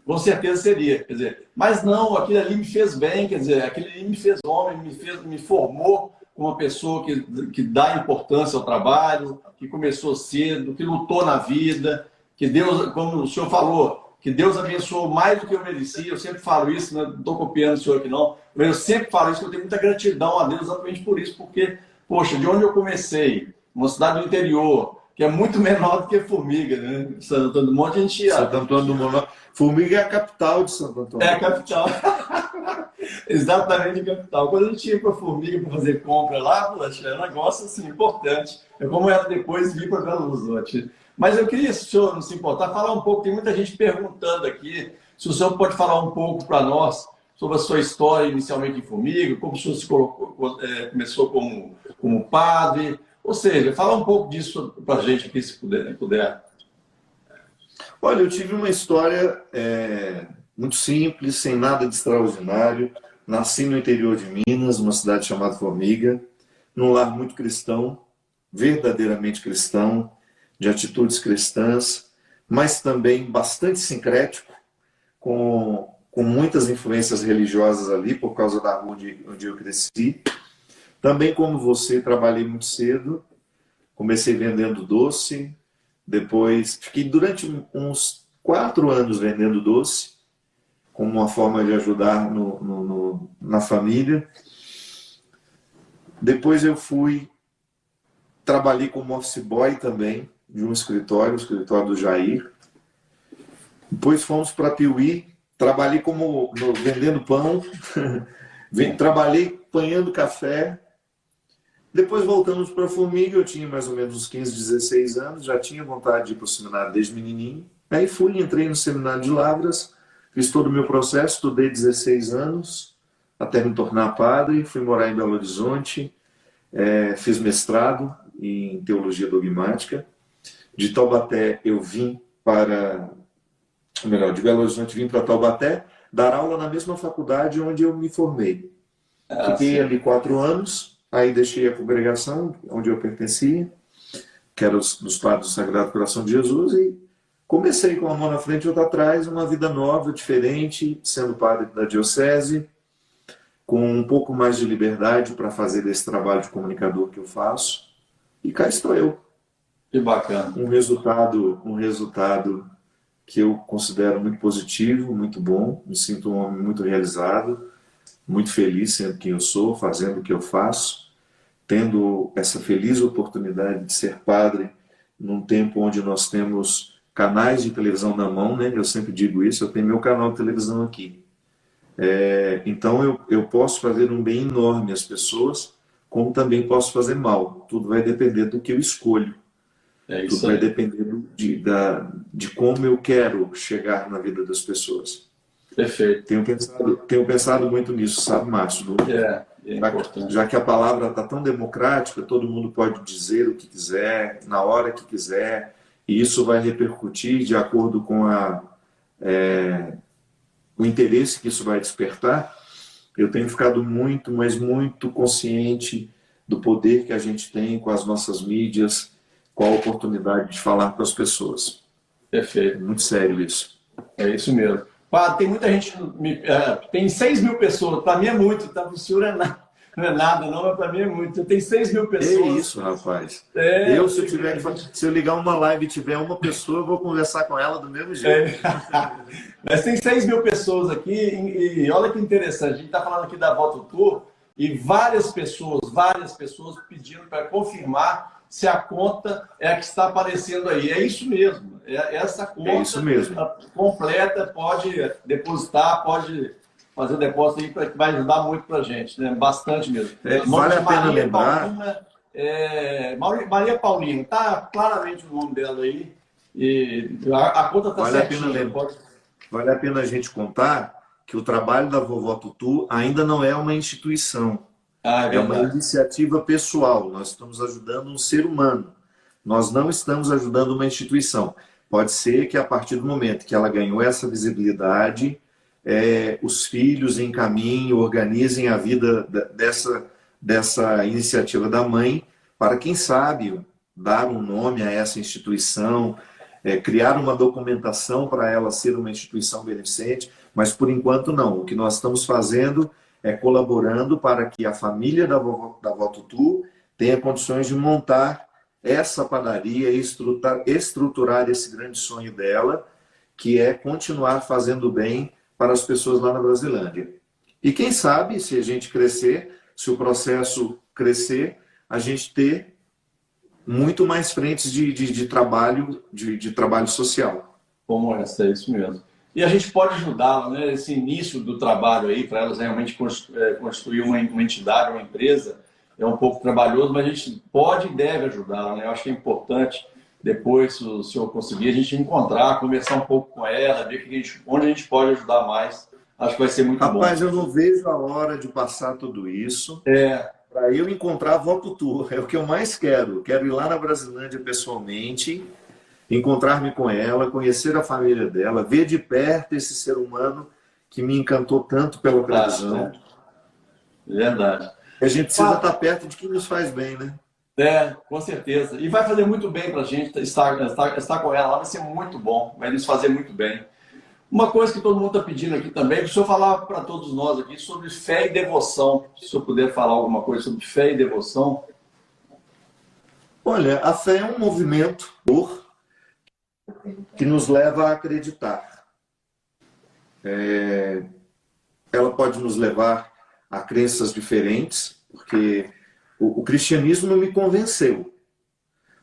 Speaker 4: Com certeza seria. Quer dizer, mas não, aquilo ali me fez bem, quer dizer, aquilo ali me fez homem, me formou como uma pessoa que dá importância ao trabalho, que começou cedo, que lutou na vida, que Deus, como o senhor falou, que Deus abençoou mais do que eu merecia. Eu sempre falo isso, não estou copiando o senhor aqui não, mas eu sempre falo isso, que eu tenho muita gratidão a Deus exatamente por isso, porque, poxa, de onde eu comecei, uma cidade do interior, que é muito menor do que Formiga, né? Santo Antônio do Monte, a gente ia...
Speaker 5: Santo Antônio do Monte. Formiga é a capital de Santo Antônio.
Speaker 4: É a capital. Exatamente a capital. Quando a gente ia para Formiga para fazer compra lá, poxa, é um negócio assim, importante. É como era depois vir para Belo Horizonte. Mas eu queria, se o senhor não se importar, falar um pouco, tem muita gente perguntando aqui, se o senhor pode falar um pouco para nós sobre a sua história inicialmente em Formiga, como o senhor se colocou, começou como padre, ou seja, falar um pouco disso para a gente aqui, se puder.
Speaker 5: Olha, eu tive uma história muito simples, sem nada de extraordinário. Nasci no interior de Minas, numa cidade chamada Formiga, num lar muito cristão, verdadeiramente cristão, de atitudes cristãs, mas também bastante sincrético, com muitas influências religiosas ali, por causa da rua onde eu cresci. Também, como você, trabalhei muito cedo, comecei vendendo doce, depois fiquei durante uns 4 anos vendendo doce, como uma forma de ajudar na família. Depois eu fui trabalhei como office boy também, de um escritório, o escritório do Jair. Depois fomos para Piuí, trabalhei vendendo pão, trabalhei apanhando café. Depois voltamos para a Formiga, eu tinha mais ou menos uns 15, 16 anos, já tinha vontade de ir para o seminário desde menininho. Aí entrei no seminário de Lavras, fiz todo o meu processo, estudei 16 anos, até me tornar padre, fui morar em Belo Horizonte, fiz mestrado em Teologia Dogmática. De Taubaté eu vim de Belo Horizonte vim para Taubaté, dar aula na mesma faculdade onde eu me formei. Fiquei ali 4 anos, aí deixei a congregação onde eu pertencia, que era dos Padres do Sagrado Coração de Jesus, e comecei com uma mão na frente e outra atrás, uma vida nova, diferente, sendo padre da diocese, com um pouco mais de liberdade para fazer esse trabalho de comunicador que eu faço. E cá estou eu.
Speaker 4: Que bacana.
Speaker 5: Um resultado que eu considero muito positivo, muito bom. Me sinto um homem muito realizado, muito feliz sendo quem eu sou, fazendo o que eu faço, tendo essa feliz oportunidade de ser padre num tempo onde nós temos canais de televisão na mão, né? Eu sempre digo isso, eu tenho meu canal de televisão aqui. Então eu posso fazer um bem enorme às pessoas, como também posso fazer mal. Tudo vai depender do que eu escolho. Tudo vai depender de como eu quero chegar na vida das pessoas.
Speaker 4: Perfeito.
Speaker 5: Tenho pensado muito nisso, sabe, Márcio?
Speaker 4: Importante.
Speaker 5: Já que a palavra está tão democrática, todo mundo pode dizer o que quiser, na hora que quiser, e isso vai repercutir de acordo com o interesse que isso vai despertar. Eu tenho ficado muito, mas muito consciente do poder que a gente tem com as nossas mídias, com a oportunidade de falar com as pessoas.
Speaker 4: Perfeito.
Speaker 5: Muito sério isso.
Speaker 4: É isso mesmo. Tem muita gente, tem 6 mil pessoas, para mim é muito, tá? Para o senhor não é nada não, mas para mim é muito. Tem 6 mil pessoas.
Speaker 5: É isso, rapaz. Se eu ligar uma live e tiver uma pessoa, eu vou conversar com ela do mesmo jeito.
Speaker 4: Mas tem 6 mil pessoas aqui e olha que interessante, a gente está falando aqui da Voto Tour e várias pessoas pedindo para confirmar se a conta é a que está aparecendo aí. É isso mesmo. Essa conta completa, pode depositar, pode fazer o depósito aí, que vai ajudar muito para a gente, né? Bastante mesmo.
Speaker 5: Vale a pena lembrar.
Speaker 4: Maria Paulina, está claramente o nome dela aí. E a conta está certinha.
Speaker 5: Vale a pena a gente contar que o trabalho da Vovó Tutu ainda não é uma instituição. É uma iniciativa pessoal. Nós estamos ajudando um ser humano. Nós não estamos ajudando uma instituição. Pode ser que a partir do momento que ela ganhou essa visibilidade, os filhos encaminhem, organizem a vida dessa iniciativa da mãe para, quem sabe, dar um nome a essa instituição, criar uma documentação para ela ser uma instituição beneficente, mas por enquanto não. O que nós estamos fazendo é colaborando para que a família da Vó Tutu tenha condições de montar essa padaria e estruturar esse grande sonho dela, que é continuar fazendo bem para as pessoas lá na Brasilândia. E quem sabe, se a gente crescer, se o processo crescer, a gente ter muito mais frentes de trabalho social.
Speaker 4: Como essa, é isso mesmo. E a gente pode ajudá-la, né? Esse início do trabalho aí, para elas realmente construir uma entidade, uma empresa, é um pouco trabalhoso, mas a gente pode e deve ajudá-la, né? Eu acho que é importante, depois, se o senhor conseguir, a gente encontrar, conversar um pouco com ela, ver onde a gente pode ajudar mais. Acho que vai ser muito bom.
Speaker 5: Rapaz, eu não vejo a hora de passar tudo isso para eu encontrar a Vó Tutu. É o que eu mais quero. Quero ir lá na Brasilândia pessoalmente, encontrar-me com ela, conhecer a família dela, ver de perto esse ser humano que me encantou tanto pela televisão.
Speaker 4: Verdade.
Speaker 5: A gente precisa estar perto de quem nos faz bem, né?
Speaker 4: Com certeza. E vai fazer muito bem para a gente estar com ela lá, vai ser muito bom, vai nos fazer muito bem. Uma coisa que todo mundo está pedindo aqui também, que o senhor falar para todos nós aqui sobre fé e devoção. Se o senhor puder falar alguma coisa sobre fé e devoção.
Speaker 5: Olha, a fé é um movimento que nos leva a acreditar. Ela pode nos levar a crenças diferentes, porque o cristianismo não me convenceu.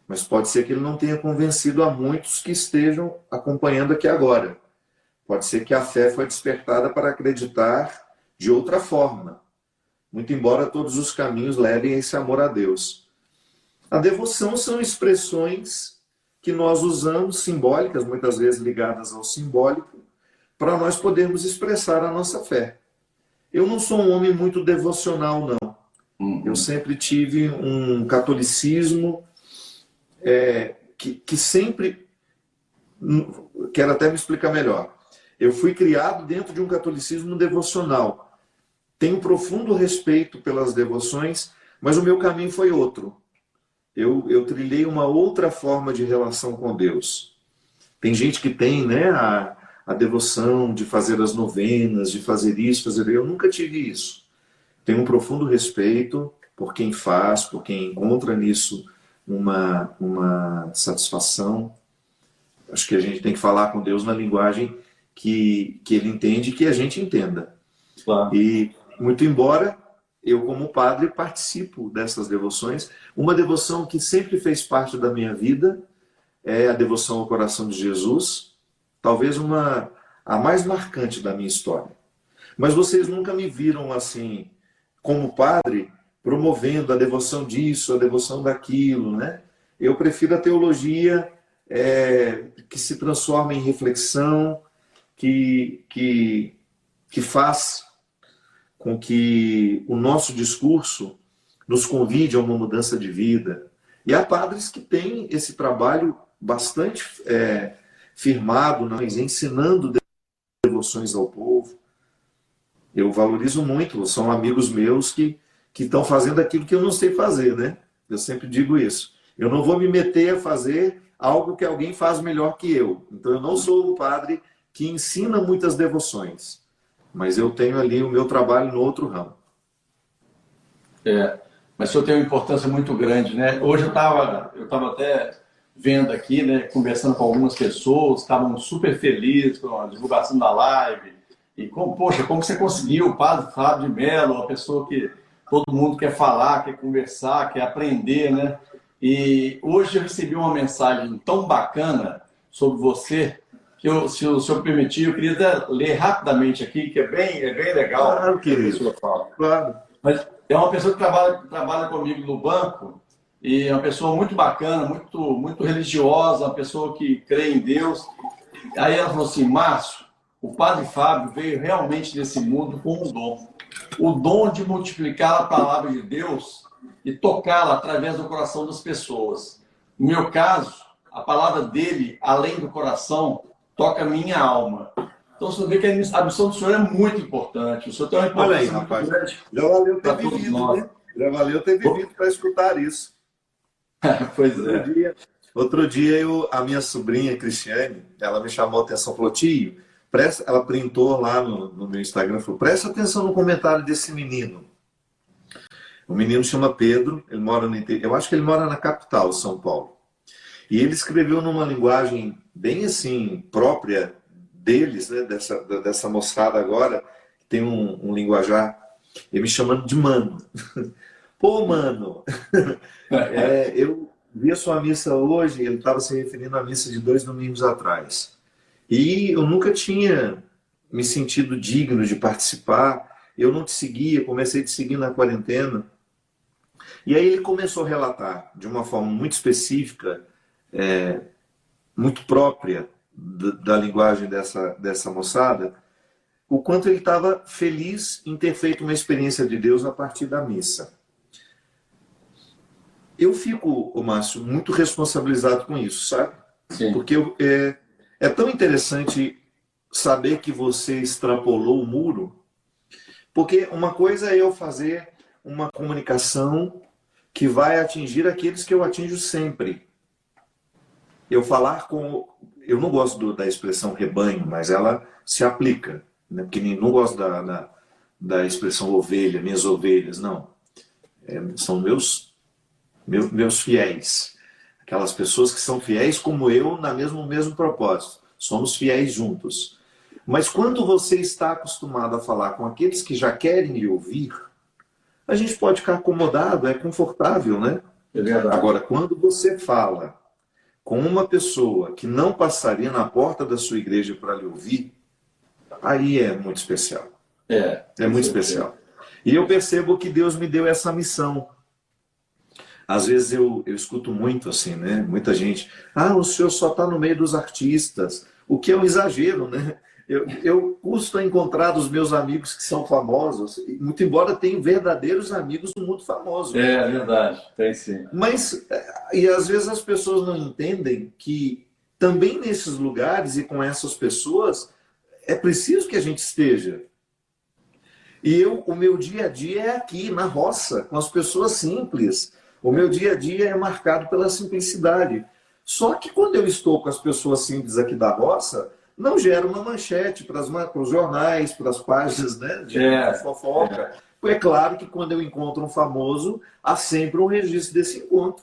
Speaker 5: mas pode ser que ele não tenha convencido a muitos que estejam acompanhando aqui agora. Pode ser que a fé foi despertada para acreditar de outra forma, muito embora todos os caminhos levem a esse amor a Deus. A devoção são expressões que nós usamos, simbólicas, muitas vezes ligadas ao simbólico, para nós podermos expressar a nossa fé. Eu não sou um homem muito devocional, não. Eu sempre tive um catolicismo que sempre... Quero até me explicar melhor. Eu fui criado dentro de um catolicismo devocional. Tenho profundo respeito pelas devoções, mas o meu caminho foi outro. Eu trilhei uma outra forma de relação com Deus. Tem gente que tem, né, a devoção de fazer as novenas, de fazer isso, fazer... Eu nunca tive isso. Tenho um profundo respeito por quem faz, por quem encontra nisso uma satisfação. Acho que a gente tem que falar com Deus na linguagem que Ele entende e que a gente entenda.
Speaker 4: Claro.
Speaker 5: E, muito embora eu, como padre, participo dessas devoções, uma devoção que sempre fez parte da minha vida é a devoção ao coração de Jesus, talvez a mais marcante da minha história. Mas vocês nunca me viram assim, como padre, promovendo a devoção disso, a devoção daquilo, né? Eu prefiro a teologia que se transforma em reflexão, que faz com que o nosso discurso nos convide a uma mudança de vida. E há padres que têm esse trabalho bastante firmado, ensinando devoções ao povo. Eu valorizo muito, são amigos meus que estão fazendo aquilo que eu não sei fazer, né? Eu sempre digo isso. Eu não vou me meter a fazer algo que alguém faz melhor que eu. Então eu não sou um padre que ensina muitas devoções, mas eu tenho ali o meu trabalho no outro ramo.
Speaker 4: Mas o senhor tem uma importância muito grande, né? Hoje eu estava até vendo aqui, né, conversando com algumas pessoas, estavam super felizes com a divulgação da live, e como você conseguiu, o padre Fábio de Mello, uma pessoa que todo mundo quer falar, quer conversar, quer aprender, né? E hoje eu recebi uma mensagem tão bacana sobre você, que se o senhor permitir, eu queria ler rapidamente aqui, que é bem legal.
Speaker 5: Claro, querido. Claro.
Speaker 4: Mas é uma pessoa que trabalha comigo no banco, e é uma pessoa muito bacana, muito religiosa, uma pessoa que crê em Deus. Aí ela falou assim: Márcio, o padre Fábio veio realmente desse mundo com um dom. O dom de multiplicar a palavra de Deus e tocá-la através do coração das pessoas. No meu caso, a palavra dele, além do coração, toca a minha alma. Então, você vê que a missão do senhor é muito importante. O senhor tem uma importância.
Speaker 5: Olha aí, rapaz, já valeu ter vivido, né? Já valeu ter vivido para escutar isso.
Speaker 4: Pois
Speaker 5: Outro dia a minha sobrinha, Cristiane, ela me chamou a atenção, falou: tio, ela printou lá no meu Instagram, falou: presta atenção no comentário desse menino. O menino chama Pedro, ele mora no interior, eu acho que ele mora na capital, São Paulo. E ele escreveu numa linguagem bem assim, própria deles, né, dessa moçada agora, que tem um linguajar, ele me chamando de mano. Pô, mano, eu vi a sua missa hoje, ele estava se referindo à missa de 2 domingos atrás. E eu nunca tinha me sentido digno de participar, eu não te seguia, comecei a te seguir na quarentena. E aí ele começou a relatar, de uma forma muito específica, muito própria da linguagem dessa moçada, o quanto ele estava feliz em ter feito uma experiência de Deus a partir da missa. Eu fico, Márcio, muito responsabilizado com isso, sabe?
Speaker 4: Sim.
Speaker 5: Porque é tão interessante saber que você extrapolou o muro, porque uma coisa é eu fazer uma comunicação que vai atingir aqueles que eu atinjo sempre. Eu falar com... Eu não gosto da expressão rebanho, mas ela se aplica, né? Porque não gosto da expressão ovelha, minhas ovelhas, não. São meus fiéis. Aquelas pessoas que são fiéis como eu, no mesmo propósito. Somos fiéis juntos. Mas quando você está acostumado a falar com aqueles que já querem lhe ouvir, a gente pode ficar acomodado, é confortável, né?
Speaker 4: É verdade.
Speaker 5: Agora, quando você fala com uma pessoa que não passaria na porta da sua igreja para lhe ouvir, aí é muito especial. É muito especial. E eu percebo que Deus me deu essa missão. Às vezes eu escuto muito assim, né? Muita gente, o senhor só está no meio dos artistas, o que é um exagero, né? Eu custo a encontrar os meus amigos que são famosos, muito embora tenham verdadeiros amigos no mundo famoso.
Speaker 4: É verdade, tem sim.
Speaker 5: Mas, e às vezes as pessoas não entendem que também nesses lugares e com essas pessoas é preciso que a gente esteja. E o meu dia a dia é aqui, na roça, com as pessoas simples. O meu dia a dia é marcado pela simplicidade. Só que quando eu estou com as pessoas simples aqui da roça, não gera uma manchete para os jornais, para as páginas, né, de fofoca. É claro que quando eu encontro um famoso, há sempre um registro desse encontro.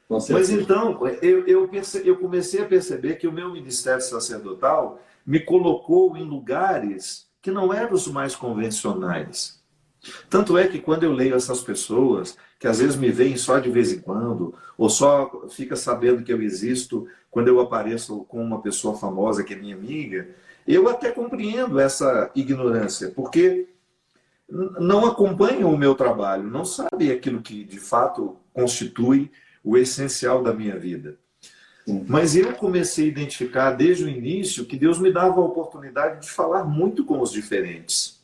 Speaker 5: Mas então, eu comecei a perceber que o meu ministério sacerdotal me colocou em lugares que não eram os mais convencionais. Tanto é que quando eu leio essas pessoas, que às vezes me veem só de vez em quando, ou só fica sabendo que eu existo quando eu apareço com uma pessoa famosa que é minha amiga, eu até compreendo essa ignorância, porque não acompanham o meu trabalho, não sabem aquilo que de fato constitui o essencial da minha vida. Mas eu comecei a identificar desde o início que Deus me dava a oportunidade de falar muito com os diferentes.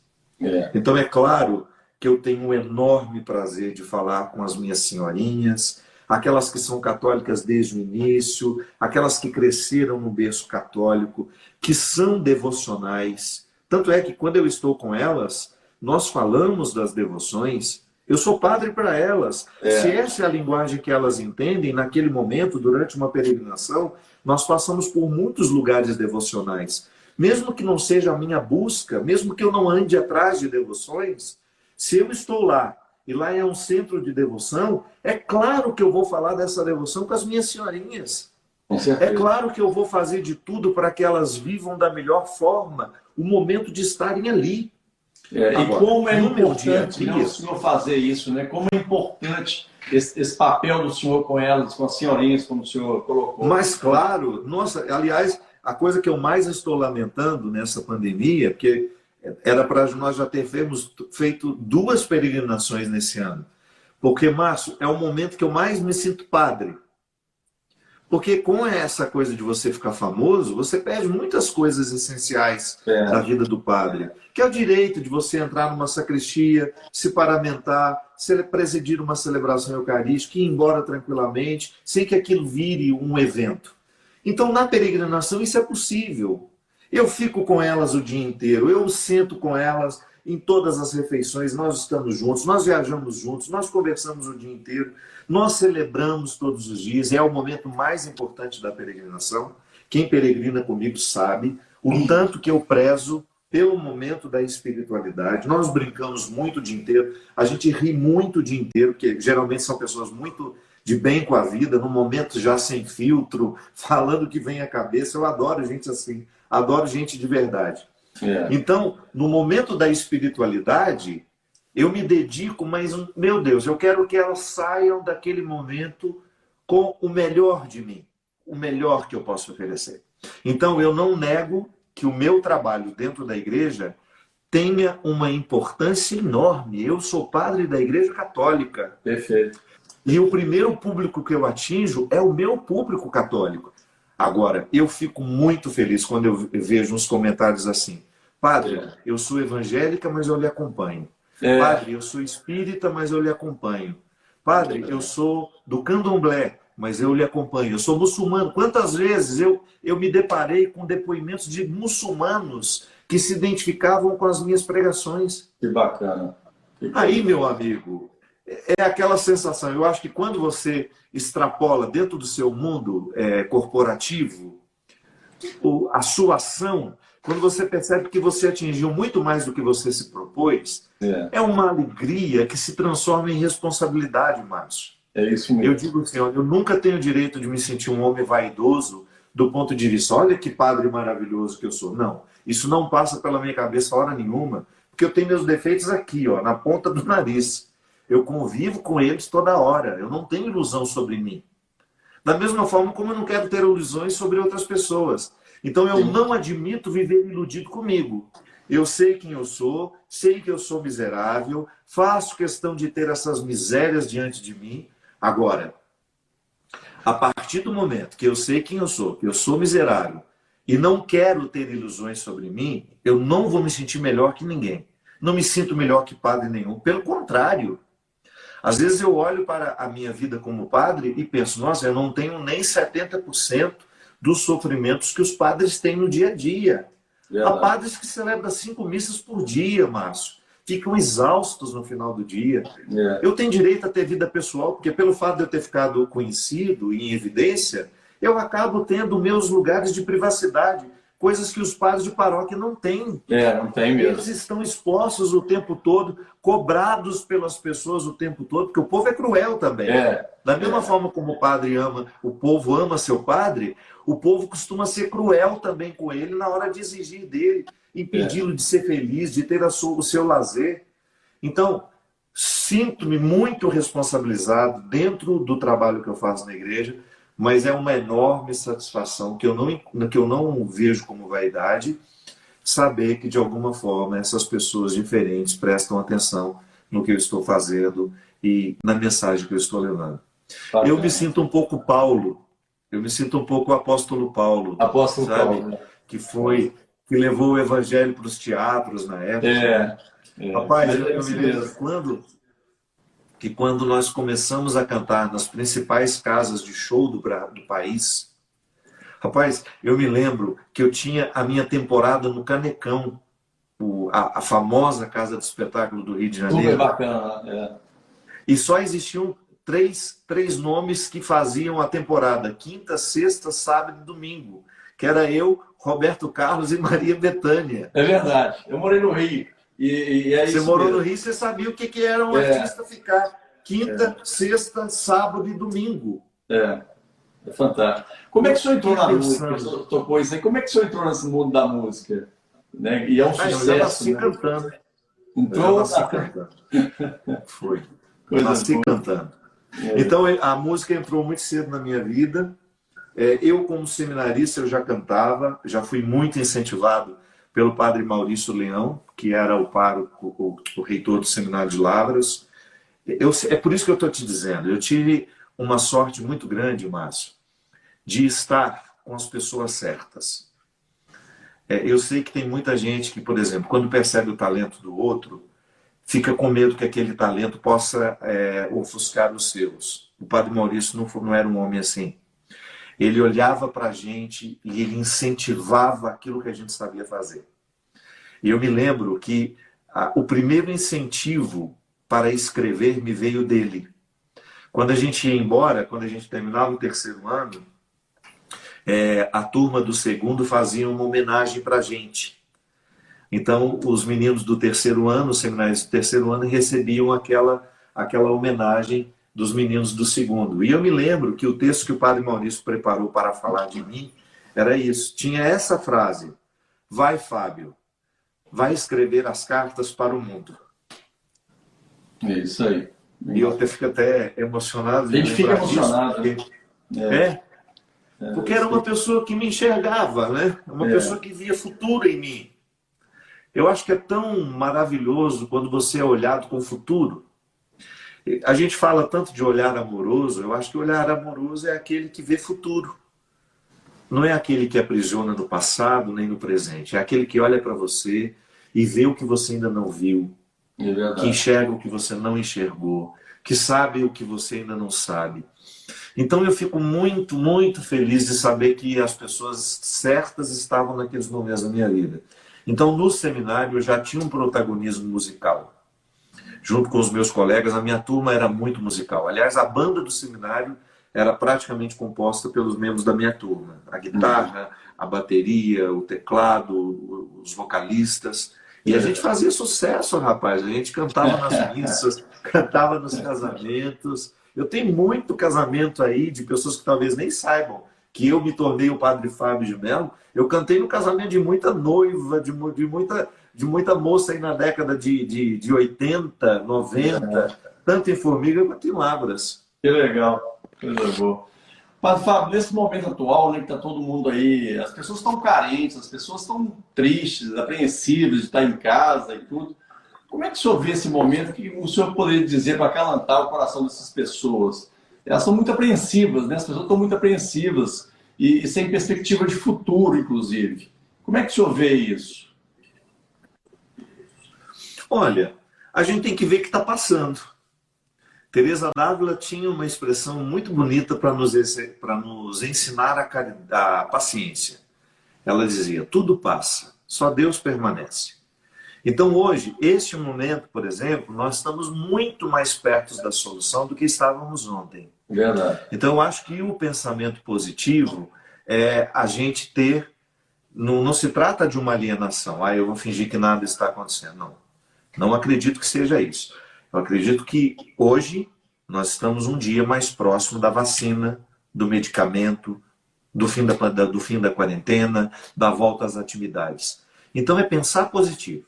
Speaker 5: Então é claro que eu tenho um enorme prazer de falar com as minhas senhorinhas, aquelas que são católicas desde o início, aquelas que cresceram no berço católico, que são devocionais. Tanto é que quando eu estou com elas, nós falamos das devoções, eu sou padre para elas. Se essa é a linguagem que elas entendem, naquele momento, durante uma peregrinação, nós passamos por muitos lugares devocionais. Mesmo que não seja a minha busca, mesmo que eu não ande atrás de devoções, se eu estou lá, e lá é um centro de devoção, é claro que eu vou falar dessa devoção com as minhas senhorinhas. É claro que eu vou fazer de tudo para que elas vivam da melhor forma o momento de estarem ali.
Speaker 4: Agora, e como é importante o senhor fazer isso, né? Como é importante esse papel do senhor com elas, com as senhorinhas, como o senhor colocou.
Speaker 5: Mas claro, nossa, aliás, a coisa que eu mais estou lamentando nessa pandemia, porque era para nós já termos feito 2 peregrinações nesse ano. Porque, Márcio, é o momento que eu mais me sinto padre. Porque com essa coisa de você ficar famoso, você perde muitas coisas essenciais da vida do padre. Que é o direito de você entrar numa sacristia, se paramentar, presidir uma celebração eucarística, ir embora tranquilamente, sem que aquilo vire um evento. Então, na peregrinação, isso é possível. Eu fico com elas o dia inteiro, eu sento com elas em todas as refeições, nós estamos juntos, nós viajamos juntos, nós conversamos o dia inteiro, nós celebramos todos os dias, é o momento mais importante da peregrinação. Quem peregrina comigo sabe o tanto que eu prezo pelo momento da espiritualidade. Nós brincamos muito o dia inteiro, a gente ri muito o dia inteiro, porque geralmente são pessoas muito de bem com a vida, num momento já sem filtro, falando o que vem à cabeça. Eu adoro gente assim, adoro gente de verdade. Então, no momento da espiritualidade, eu me dedico, mas, meu Deus, eu quero que elas saiam daquele momento com o melhor de mim, o melhor que eu posso oferecer. Então, eu não nego que o meu trabalho dentro da igreja tenha uma importância enorme. Eu sou padre da Igreja Católica.
Speaker 4: Perfeito.
Speaker 5: E o primeiro público que eu atinjo é o meu público católico. Agora, eu fico muito feliz quando eu vejo uns comentários assim: padre, eu sou evangélica, mas eu lhe acompanho. Padre, eu sou espírita, mas eu lhe acompanho. Padre, eu sou do candomblé, mas eu lhe acompanho. Eu sou muçulmano. Quantas vezes eu me deparei com depoimentos de muçulmanos que se identificavam com as minhas pregações.
Speaker 4: Que bacana.
Speaker 5: Aí, meu amigo, é aquela sensação. Eu acho que quando você extrapola dentro do seu mundo corporativo, a sua ação, quando você percebe que você atingiu muito mais do que você se propôs, é uma alegria que se transforma em responsabilidade, Márcio.
Speaker 4: É isso mesmo.
Speaker 5: Eu digo assim, eu nunca tenho o direito de me sentir um homem vaidoso do ponto de vista, olha que padre maravilhoso que eu sou. Não, isso não passa pela minha cabeça hora nenhuma, porque eu tenho meus defeitos aqui, ó, na ponta do nariz. eu convivo com eles toda hora. Eu não tenho ilusão sobre mim. Da mesma forma como eu não quero ter ilusões sobre outras pessoas. Então eu não admito viver iludido comigo. Eu sei quem eu sou, sei que eu sou miserável, faço questão de ter essas misérias diante de mim. Agora, a partir do momento que eu sei quem eu sou, que eu sou miserável, e não quero ter ilusões sobre mim, eu não vou me sentir melhor que ninguém. Não me sinto melhor que padre nenhum. Pelo contrário. Às vezes eu olho para a minha vida como padre e penso, nossa, eu não tenho nem 70% dos sofrimentos que os padres têm no dia a dia. Há padres que celebram 5 missas por dia, Márcio. Ficam exaustos no final do dia. Eu tenho direito a ter vida pessoal, porque pelo fato de eu ter ficado conhecido e em evidência, eu acabo tendo meus lugares de privacidade, coisas que os padres de paróquia não têm.
Speaker 4: Não tem mesmo.
Speaker 5: Eles estão expostos o tempo todo, cobrados pelas pessoas o tempo todo, porque o povo é cruel também. Da mesma forma como o padre ama, o povo ama seu padre, o povo costuma ser cruel também com ele na hora de exigir dele, impedi-lo de ser feliz, de ter o seu lazer. Então, sinto-me muito responsabilizado dentro do trabalho que eu faço na igreja, mas é uma enorme satisfação que eu não vejo como vaidade, saber que, de alguma forma, essas pessoas diferentes prestam atenção no que eu estou fazendo e na mensagem que eu estou levando. Eu me sinto um pouco Paulo, eu me sinto um pouco o apóstolo Paulo,
Speaker 4: Apóstolo
Speaker 5: sabe?
Speaker 4: Paulo, né?
Speaker 5: Que levou o evangelho para os teatros na época. Rapaz, eu me lembro quando nós começamos a cantar nas principais casas de show do país, rapaz, eu me lembro que eu tinha a minha temporada no Canecão, a famosa casa de espetáculo do Rio de Janeiro.
Speaker 4: Super bacana.
Speaker 5: E só existiam três nomes que faziam a temporada: quinta, sexta, sábado e domingo, que era eu, Roberto Carlos e Maria Bethânia.
Speaker 4: É verdade. Eu morei no Rio. E é
Speaker 5: você
Speaker 4: isso
Speaker 5: morou
Speaker 4: mesmo.
Speaker 5: no Rio, você sabia o que era um artista ficar quinta, sexta, sábado e domingo.
Speaker 4: É fantástico. Como é que o senhor entrou na música? Tocou isso aí. Como é que o senhor entrou nesse mundo da música? Né? E é um sucesso.
Speaker 5: Eu nasci
Speaker 4: né?
Speaker 5: cantando.
Speaker 4: Entrou
Speaker 5: cantando. Foi.
Speaker 4: Coisa
Speaker 5: Nasci
Speaker 4: boa.
Speaker 5: cantando. Então a música entrou muito cedo na minha vida. Eu, como seminarista, eu já cantava, já fui muito incentivado pelo padre Maurício Leão, que era o pároco, o reitor do Seminário de Lavras. É por isso que eu estou te dizendo, eu tive uma sorte muito grande, Márcio, de estar com as pessoas certas. Eu sei que tem muita gente que, por exemplo, quando percebe o talento do outro, fica com medo que aquele talento possa ofuscar os seus. O padre Maurício não era um homem assim. Ele olhava para a gente e ele incentivava aquilo que a gente sabia fazer. E eu me lembro que o primeiro incentivo para escrever me veio dele. Quando a gente ia embora, quando a gente terminava o 3º ano, a turma do 2º fazia uma homenagem para a gente. Então, os meninos do 3º ano, os seminários do 3º ano, recebiam aquela homenagem dos meninos do 2º. E eu me lembro que o texto que o padre Maurício preparou para falar de mim era isso. Tinha essa frase: vai, Fábio, vai escrever as cartas para o mundo.
Speaker 4: É isso aí.
Speaker 5: E eu fico até emocionado.
Speaker 4: A gente fica emocionado.
Speaker 5: Porque era uma pessoa que me enxergava, né? Uma pessoa que via futuro em mim. Eu acho que é tão maravilhoso quando você é olhado com futuro. A gente fala tanto de olhar amoroso, eu acho que olhar amoroso é aquele que vê futuro. Não é aquele que aprisiona no passado nem no presente. É aquele que olha para você e vê o que você ainda não viu. Que enxerga o que você não enxergou. Que sabe o que você ainda não sabe. Então eu fico muito, muito feliz de saber que as pessoas certas estavam naqueles momentos da minha vida. Então no seminário eu já tinha um protagonismo musical. Junto com os meus colegas, a minha turma era muito musical. Aliás, a banda do seminário era praticamente composta pelos membros da minha turma. A guitarra, a bateria, o teclado, os vocalistas. E a gente fazia sucesso, rapaz. A gente cantava nas missas, cantava nos casamentos. Eu tenho muito casamento aí de pessoas que talvez nem saibam que eu me tornei o padre Fábio de Mello. Eu cantei no casamento de muita noiva, de muita moça aí na década de 80, 90. tanto em formiga quanto em lavras.
Speaker 4: Que legal, coisa boa. Mas, Fábio, nesse momento atual, né, que está todo mundo aí, as pessoas estão carentes, as pessoas estão tristes, apreensivas de estar em casa e tudo. Como é que o senhor vê esse momento? O que o senhor poderia dizer para acalentar o coração dessas pessoas? Elas são muito apreensivas, né? As pessoas estão muito apreensivas e sem perspectiva de futuro, inclusive. Como é que o senhor vê isso?
Speaker 5: Olha, a gente tem que ver o que está passando. Teresa d'Ávila tinha uma expressão muito bonita para nos ensinar a paciência. Ela dizia, tudo passa, só Deus permanece. Então hoje, este momento, por exemplo, nós estamos muito mais perto da solução do que estávamos ontem.
Speaker 4: Verdade.
Speaker 5: Então eu acho que o pensamento positivo é a gente ter, não se trata de uma alienação, eu vou fingir que nada está acontecendo, não. Não acredito que seja isso. Eu acredito que hoje nós estamos um dia mais próximo da vacina, do medicamento, do fim da quarentena, da volta às atividades. Então é pensar positivo.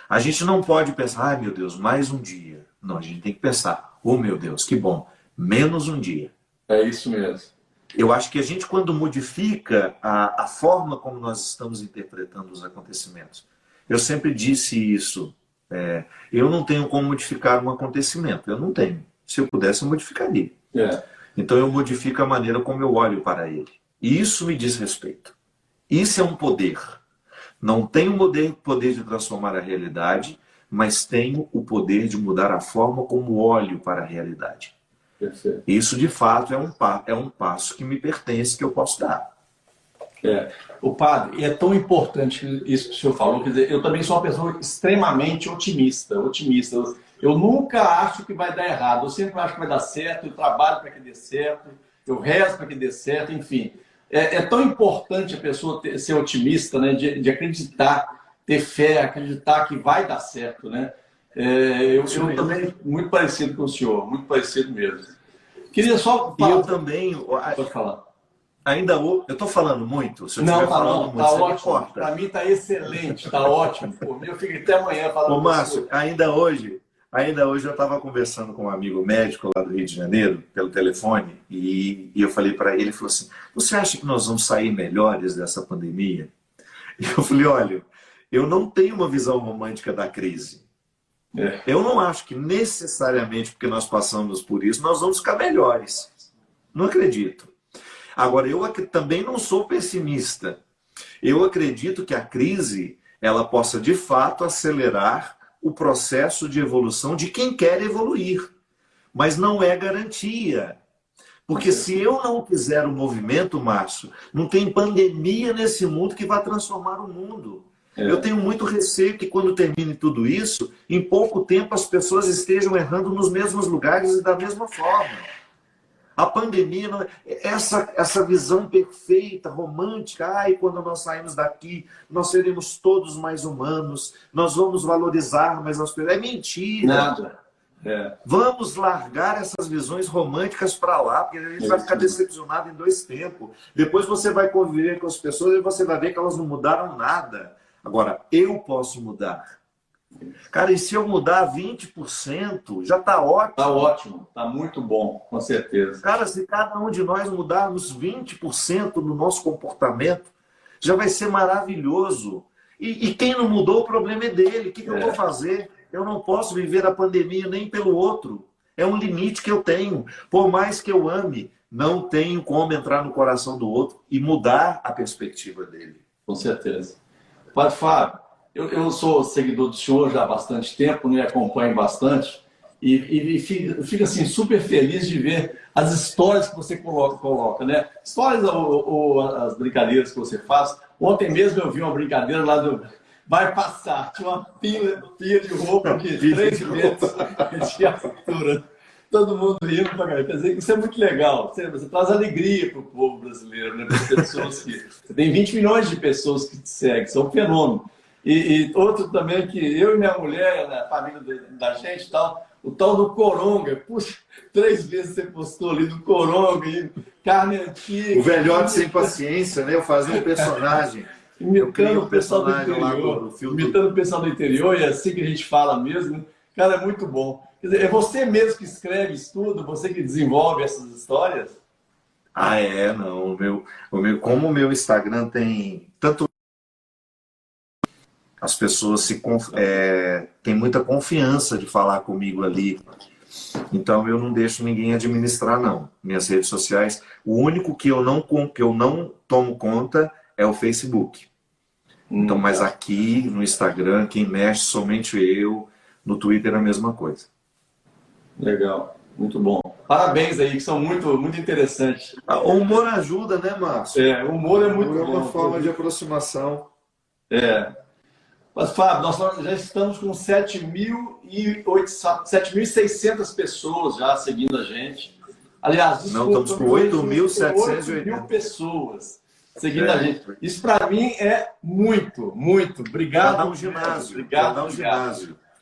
Speaker 5: A gente não pode pensar, ai meu Deus, mais um dia. Não, a gente tem que pensar, oh meu Deus, que bom, menos um dia.
Speaker 4: É isso mesmo.
Speaker 5: Eu acho que a gente, quando modifica a forma como nós estamos interpretando os acontecimentos, eu sempre disse isso, eu não tenho como modificar um acontecimento, eu não tenho. Se eu pudesse, eu modificaria. Então eu modifico a maneira como eu olho para ele. E isso me diz respeito. Isso é um poder. Não tenho o poder de transformar a realidade, mas tenho o poder de mudar a forma como olho para a realidade.
Speaker 4: Perfeito.
Speaker 5: Isso, de fato, é um passo que me pertence, que eu posso dar.
Speaker 4: O padre, e é tão importante isso que o senhor falou, quer dizer, eu também sou uma pessoa extremamente otimista. Eu nunca acho que vai dar errado, eu sempre acho que vai dar certo, eu trabalho para que dê certo, eu rezo para que dê certo, enfim. É tão importante a pessoa ser otimista, né, de acreditar, ter fé, acreditar que vai dar certo, né? Eu também, muito parecido com o senhor, muito parecido mesmo. Queria só falar...
Speaker 5: E eu também...
Speaker 4: Pode falar.
Speaker 5: Eu estou falando muito? Se eu
Speaker 4: não,
Speaker 5: estiver falando muito,
Speaker 4: tá
Speaker 5: você
Speaker 4: ótimo.
Speaker 5: me corta.
Speaker 4: Para mim está excelente, está ótimo. Por mim, eu fico até amanhã falando.
Speaker 5: Ô, Márcio, ainda hoje eu estava conversando com um amigo médico lá do Rio de Janeiro, pelo telefone, e eu falei para ele, ele falou assim, você acha que nós vamos sair melhores dessa pandemia? E eu falei, olha, eu não tenho uma visão romântica da crise. Eu não acho que necessariamente porque nós passamos por isso, nós vamos ficar melhores. Não acredito. Agora, eu também não sou pessimista. Eu acredito que a crise ela possa, de fato, acelerar o processo de evolução de quem quer evoluir. Mas não é garantia. Porque se eu não fizer o movimento, Márcio, não tem pandemia nesse mundo que vai transformar o mundo. Eu tenho muito receio que quando termine tudo isso, em pouco tempo as pessoas estejam errando nos mesmos lugares e da mesma forma. A pandemia, essa visão perfeita, romântica, quando nós saímos daqui, nós seremos todos mais humanos, nós vamos valorizar mais as pessoas. É mentira.
Speaker 4: Nada.
Speaker 5: Vamos largar essas visões românticas para lá, porque a gente vai ficar decepcionado em 2 tempos. Depois você vai conviver com as pessoas e você vai ver que elas não mudaram nada. Agora, eu posso mudar. Cara, e se eu mudar 20%, já está ótimo.
Speaker 4: Está ótimo, está muito bom, com certeza.
Speaker 5: Cara, se cada um de nós mudarmos 20% no nosso comportamento, já vai ser maravilhoso. E quem não mudou, o problema é dele. O que eu vou fazer? Eu não posso viver a pandemia nem pelo outro. É um limite que eu tenho. Por mais que eu ame, não tenho como entrar no coração do outro e mudar a perspectiva dele.
Speaker 4: Com certeza. Padre Fábio, eu sou seguidor do senhor já há bastante tempo, né? Acompanho bastante e fico assim, super feliz de ver as histórias que você coloca, né? Histórias ou as brincadeiras que você faz. Ontem mesmo eu vi uma brincadeira lá do Vai Passar. Tinha uma pilha de roupa de 3 metros de altura. Todo mundo rindo pra caramba. Quer dizer, isso é muito legal. Você traz alegria para o povo brasileiro, né? Você tem 20 milhões de pessoas que te seguem, isso é um fenômeno. E outro também que eu e minha mulher, a família da gente, o tal do Coronga. Puxa, 3 vezes você postou ali do Coronga, e carne antiga.
Speaker 5: O velhote sem paciência, né? Eu fazia um personagem.
Speaker 4: Imitando o pessoal do interior. Imitando o pessoal do interior, e é assim que a gente fala mesmo. Cara, é muito bom. Quer dizer, é você mesmo que escreve isso tudo, você que desenvolve essas histórias?
Speaker 5: Ah, não. Como o meu Instagram tem tanto. As pessoas têm muita confiança de falar comigo ali. Então eu não deixo ninguém administrar, não. Minhas redes sociais. O único que eu não tomo conta é o Facebook. Então, mas aqui no Instagram, quem mexe somente eu. No Twitter a mesma coisa.
Speaker 4: Legal, muito bom. Parabéns aí, que são muito, muito interessantes.
Speaker 5: O humor ajuda, né, Márcio?
Speaker 4: O humor é muito
Speaker 5: bom. É uma
Speaker 4: bom.
Speaker 5: forma de aproximação.
Speaker 4: Mas, Fábio, nós já estamos com 7.600 pessoas já seguindo a gente. Aliás, desculpa,
Speaker 5: não, estamos com 8.780
Speaker 4: pessoas seguindo a gente. Isso para mim é muito, muito. Obrigado.
Speaker 5: Dá um ginásio.
Speaker 4: Obrigado.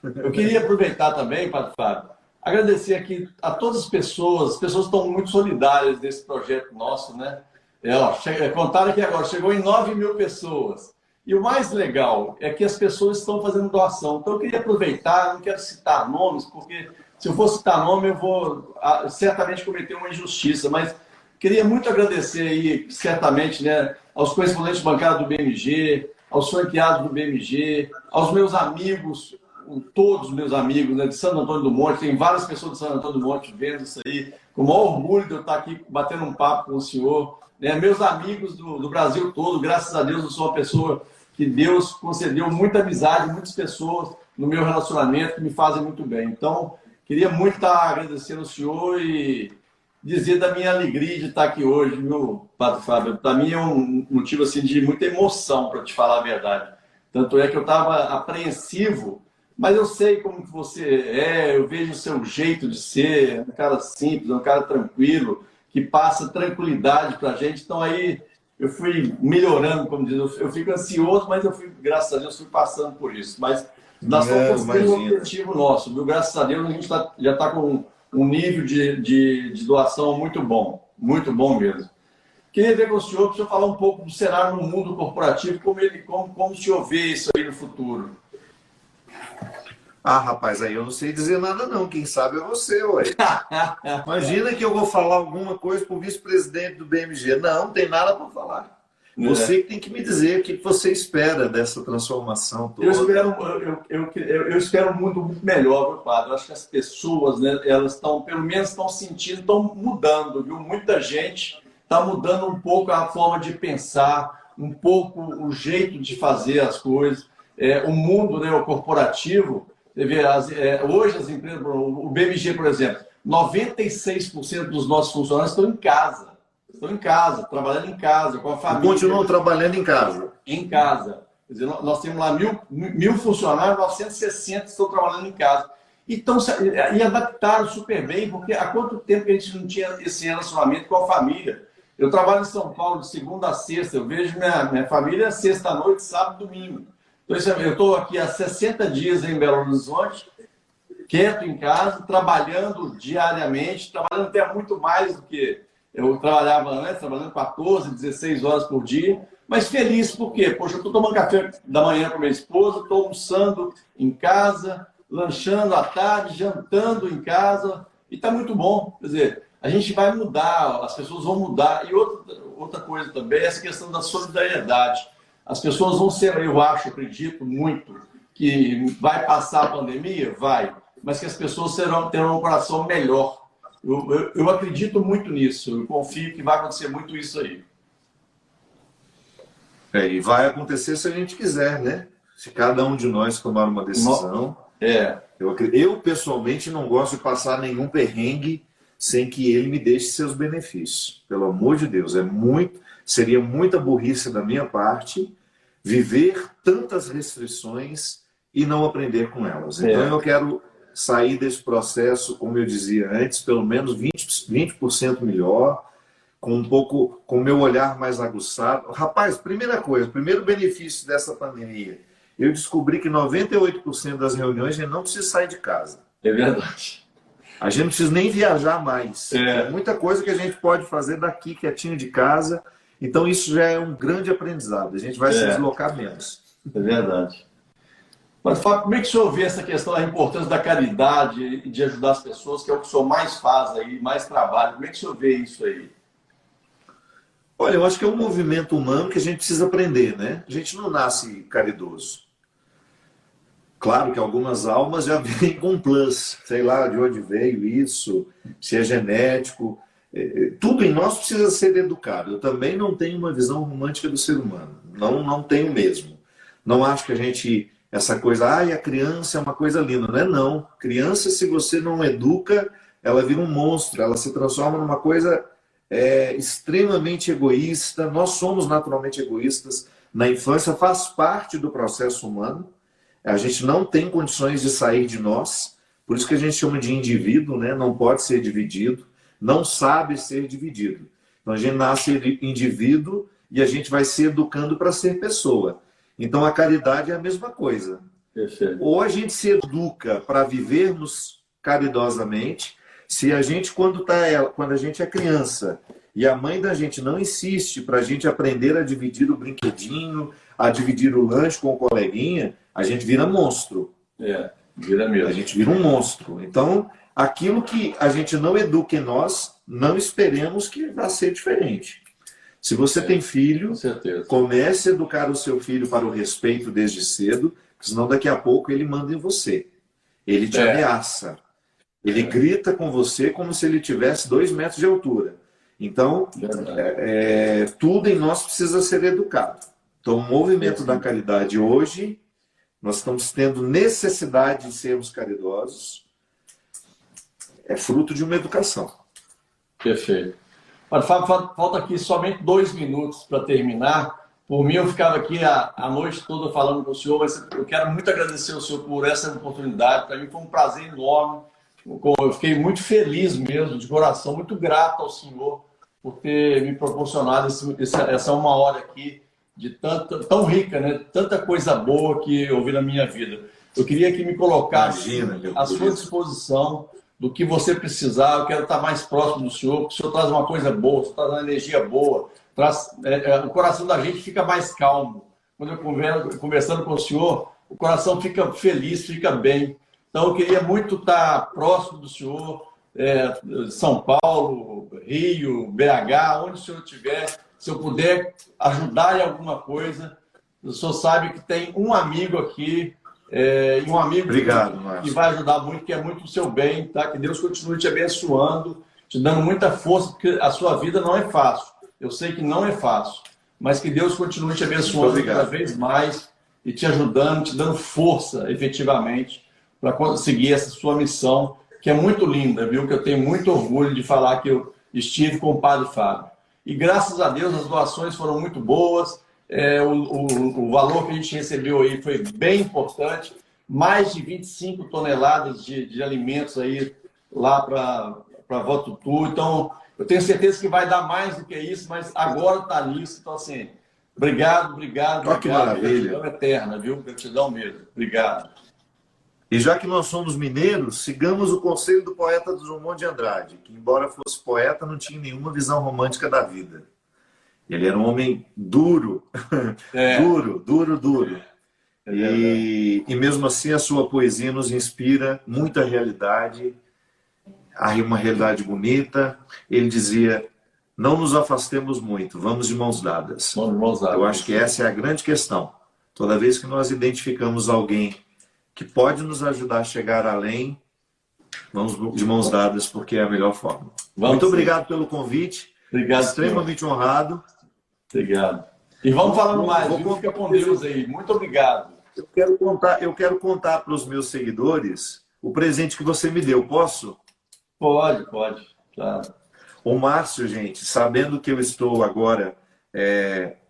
Speaker 4: Eu queria aproveitar também, Padre Fábio, agradecer aqui a todas as pessoas estão muito solidárias desse projeto nosso, né? Contaram aqui agora, chegou em 9.000 pessoas. E o mais legal é que as pessoas estão fazendo doação. Então eu queria aproveitar, não quero citar nomes, porque se eu for citar nome eu vou certamente cometer uma injustiça, mas queria muito agradecer aí, certamente, né, aos correspondentes bancários do BMG, aos franqueados do BMG, aos meus amigos, todos os meus amigos, né, de Santo Antônio do Monte, tem várias pessoas de Santo Antônio do Monte vendo isso aí, com o maior orgulho de eu estar aqui batendo um papo com o senhor, né, meus amigos do Brasil todo, graças a Deus eu sou uma pessoa que Deus concedeu muita amizade, muitas pessoas no meu relacionamento que me fazem muito bem. Então, queria muito estar agradecendo ao senhor e dizer da minha alegria de estar aqui hoje, meu Padre Fábio. Para mim é um motivo assim, de muita emoção, para te falar a verdade. Tanto é que eu estava apreensivo, mas eu sei como que você eu vejo o seu jeito de ser, um cara simples, um cara tranquilo, que passa tranquilidade para a gente. Então aí eu fui melhorando, como diz, eu fico ansioso, mas graças a Deus, fui passando por isso. Mas nós estamos conseguindo um objetivo nosso, viu? Graças a Deus, a gente já está com um nível de doação muito bom mesmo. Queria ver com o senhor, para o senhor falar um pouco do cenário no mundo corporativo, como o senhor vê isso aí no futuro.
Speaker 5: Rapaz, aí eu não sei dizer nada não, quem sabe é você, ué. Imagina que eu vou falar alguma coisa para o vice-presidente do BMG. Não tem nada para falar. Você que tem que me dizer o que você espera dessa transformação toda.
Speaker 4: Eu espero muito melhor, meu padre. Eu acho que as pessoas, né, elas estão, pelo menos estão sentindo, estão mudando, viu? Muita gente está mudando um pouco a forma de pensar, um pouco o jeito de fazer as coisas. O mundo, né, o corporativo, você vê, hoje as empresas, o BMG, por exemplo, 96% dos nossos funcionários estão em casa. Estão em casa, trabalhando em casa, com a família.
Speaker 5: Continuam trabalhando em casa.
Speaker 4: Em casa. Quer dizer, nós temos lá mil funcionários, 960 estão trabalhando em casa. E adaptaram super bem, porque há quanto tempo que a gente não tinha esse relacionamento com a família? Eu trabalho em São Paulo de segunda a sexta, eu vejo minha família sexta-noite, sábado e domingo. Então, eu estou aqui há 60 dias em Belo Horizonte, quieto em casa, trabalhando diariamente, trabalhando até muito mais do que eu trabalhava antes, trabalhando 14, 16 horas por dia, mas feliz por quê? Poxa, eu estou tomando café da manhã com minha esposa, estou almoçando em casa, lanchando à tarde, jantando em casa, e está muito bom. Quer dizer, a gente vai mudar, as pessoas vão mudar. E outra coisa também é essa questão da solidariedade. As pessoas vão ser, eu acredito muito, que vai passar a pandemia? Vai. Mas que as pessoas terão um coração melhor. Eu acredito muito nisso. Eu confio que vai acontecer muito isso aí.
Speaker 5: E vai acontecer se a gente quiser, né? Se cada um de nós tomar uma decisão. Eu pessoalmente não gosto de passar nenhum perrengue sem que ele me deixe seus benefícios. Pelo amor de Deus, seria muita burrice da minha parte viver tantas restrições e não aprender com elas. Então eu quero sair desse processo, como eu dizia antes, pelo menos 20% melhor, com o meu olhar mais aguçado. Rapaz, primeiro benefício dessa pandemia, eu descobri que 98% das reuniões a gente não precisa sair de casa.
Speaker 4: É verdade.
Speaker 5: A gente não precisa nem viajar mais. É muita coisa que a gente pode fazer daqui, quietinho de casa. Então isso já é um grande aprendizado. A gente vai se deslocar menos.
Speaker 4: É verdade. Mas, Fábio, como é que o senhor vê essa questão da importância da caridade e de ajudar as pessoas, que é o que o senhor mais faz aí, mais trabalha? Como é que o senhor vê isso aí?
Speaker 5: Olha, eu acho que é um movimento humano que a gente precisa aprender, né? A gente não nasce caridoso. Claro que algumas almas já vêm com plus, sei lá de onde veio isso, se é genético. Tudo em nós precisa ser educado. Eu também não tenho uma visão romântica do ser humano. Não tenho mesmo. Não acho que a gente... Essa coisa, a criança é uma coisa linda. Não é não. Criança, se você não educa, ela vira um monstro. Ela se transforma numa coisa extremamente egoísta. Nós somos naturalmente egoístas. Na infância faz parte do processo humano. A gente não tem condições de sair de nós. Por isso que a gente chama de indivíduo, né? Não pode ser dividido. Não sabe ser dividido. Então a gente nasce indivíduo e a gente vai se educando para ser pessoa. Então a caridade é a mesma coisa.
Speaker 4: Perfeito.
Speaker 5: Ou a gente se educa para vivermos caridosamente, se a gente, quando a gente é criança e a mãe da gente não insiste para a gente aprender a dividir o brinquedinho, a dividir o lanche com o coleguinha, a gente vira monstro.
Speaker 4: Vira mesmo.
Speaker 5: A gente vira um monstro. Então, aquilo que a gente não educa em nós, não esperemos que vá ser diferente. Se você tem filho, comece a educar o seu filho para o respeito desde cedo, senão daqui a pouco ele manda em você. Ele te ameaça. Ele grita com você como se ele tivesse 2 metros de altura. Então, tudo em nós precisa ser educado. Então, o movimento da caridade hoje, nós estamos tendo necessidade de sermos caridosos, é fruto de uma educação.
Speaker 4: Perfeito. Olha, Fábio, falta aqui somente 2 minutos para terminar. Por mim, eu ficava aqui a noite toda falando com o senhor, mas eu quero muito agradecer ao senhor por essa oportunidade. Para mim foi um prazer enorme. Eu fiquei muito feliz mesmo, de coração, muito grato ao senhor por ter me proporcionado essa 1 hora aqui, tão rica, né? Tanta coisa boa que eu vi na minha vida. Eu queria que me colocasse à sua disposição do que você precisar. Eu quero estar mais próximo do senhor, porque o senhor traz uma coisa boa, o senhor traz uma energia boa, o coração da gente fica mais calmo. Quando eu conversando com o senhor, o coração fica feliz, fica bem. Então eu queria muito estar próximo do senhor, São Paulo, Rio, BH, onde o senhor estiver, se eu puder ajudar em alguma coisa. O senhor sabe que tem um amigo aqui, e um amigo que vai ajudar muito, que é muito o seu bem, tá? Que Deus continue te abençoando, te dando muita força, porque a sua vida não é fácil. Eu sei que não é fácil, mas que Deus continue te abençoando cada vez mais e te ajudando, te dando força, efetivamente, para conseguir essa sua missão, que é muito linda, viu? Que eu tenho muito orgulho de falar que eu estive com o Padre Fábio. E graças a Deus as doações foram muito boas. O valor que a gente recebeu aí foi bem importante, mais de 25 toneladas de alimentos aí lá para Votutu. Então, eu tenho certeza que vai dar mais do que isso, mas agora está nisso. Então, assim, obrigado.
Speaker 5: Que maravilha.
Speaker 4: Gratidão eterna, viu? Gratidão mesmo. Obrigado.
Speaker 5: E já que nós somos mineiros, sigamos o conselho do poeta Drummond de Andrade, que, embora fosse poeta, não tinha nenhuma visão romântica da vida. Ele era um homem duro, duro. E mesmo assim a sua poesia nos inspira muita realidade, uma realidade bonita. Ele dizia, não nos afastemos muito, vamos de mãos dadas. Eu acho que essa é a grande questão. Toda vez que nós identificamos alguém que pode nos ajudar a chegar além, vamos de mãos dadas, porque é a melhor forma. Muito obrigado pelo convite.
Speaker 4: Obrigado,
Speaker 5: extremamente honrado.
Speaker 4: Obrigado. E vamos falando mais, fica com Deus aí. Muito obrigado.
Speaker 5: Eu quero contar para os meus seguidores o presente que você me deu. Posso?
Speaker 4: Pode, claro.
Speaker 5: O Márcio, gente, sabendo que eu estou agora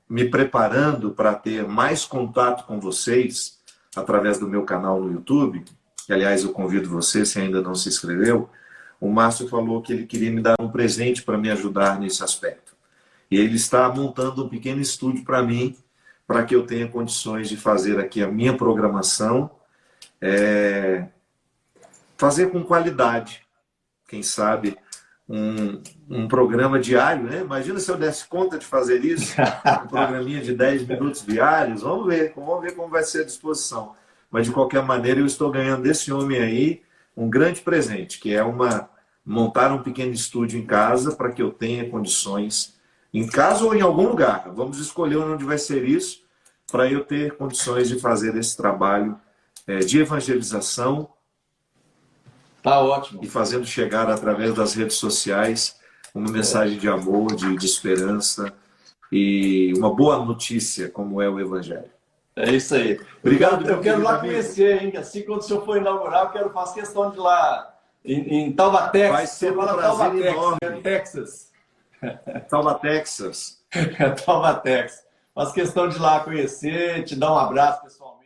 Speaker 5: me preparando para ter mais contato com vocês através do meu canal no YouTube, que, aliás, eu convido você, se ainda não se inscreveu, o Márcio falou que ele queria me dar um presente para me ajudar nesse aspecto. E ele está montando um pequeno estúdio para mim, para que eu tenha condições de fazer aqui a minha programação, fazer com qualidade, quem sabe, um programa diário, né? Imagina se eu desse conta de fazer isso, um programinha de 10 minutos diários, vamos ver como vai ser a disposição. mas de qualquer maneira eu estou ganhando desse homem aí um grande presente, que é montar um pequeno estúdio em casa para que eu tenha condições, em casa ou em algum lugar. Vamos escolher onde vai ser isso, para eu ter condições de fazer esse trabalho de evangelização.
Speaker 4: Tá ótimo.
Speaker 5: E fazendo chegar através das redes sociais uma mensagem de amor, de esperança e uma boa notícia, como é o Evangelho.
Speaker 4: É isso aí.
Speaker 5: Obrigado.
Speaker 4: Eu quero lá conhecer, hein? Assim, quando o senhor for inaugurar, faço questão de ir lá em Taubaté.
Speaker 5: Vai ser um prazer enorme.
Speaker 4: Texas.
Speaker 5: Taubaté, Texas.
Speaker 4: Taubaté. Faço questão de ir lá conhecer, te dar um abraço pessoalmente.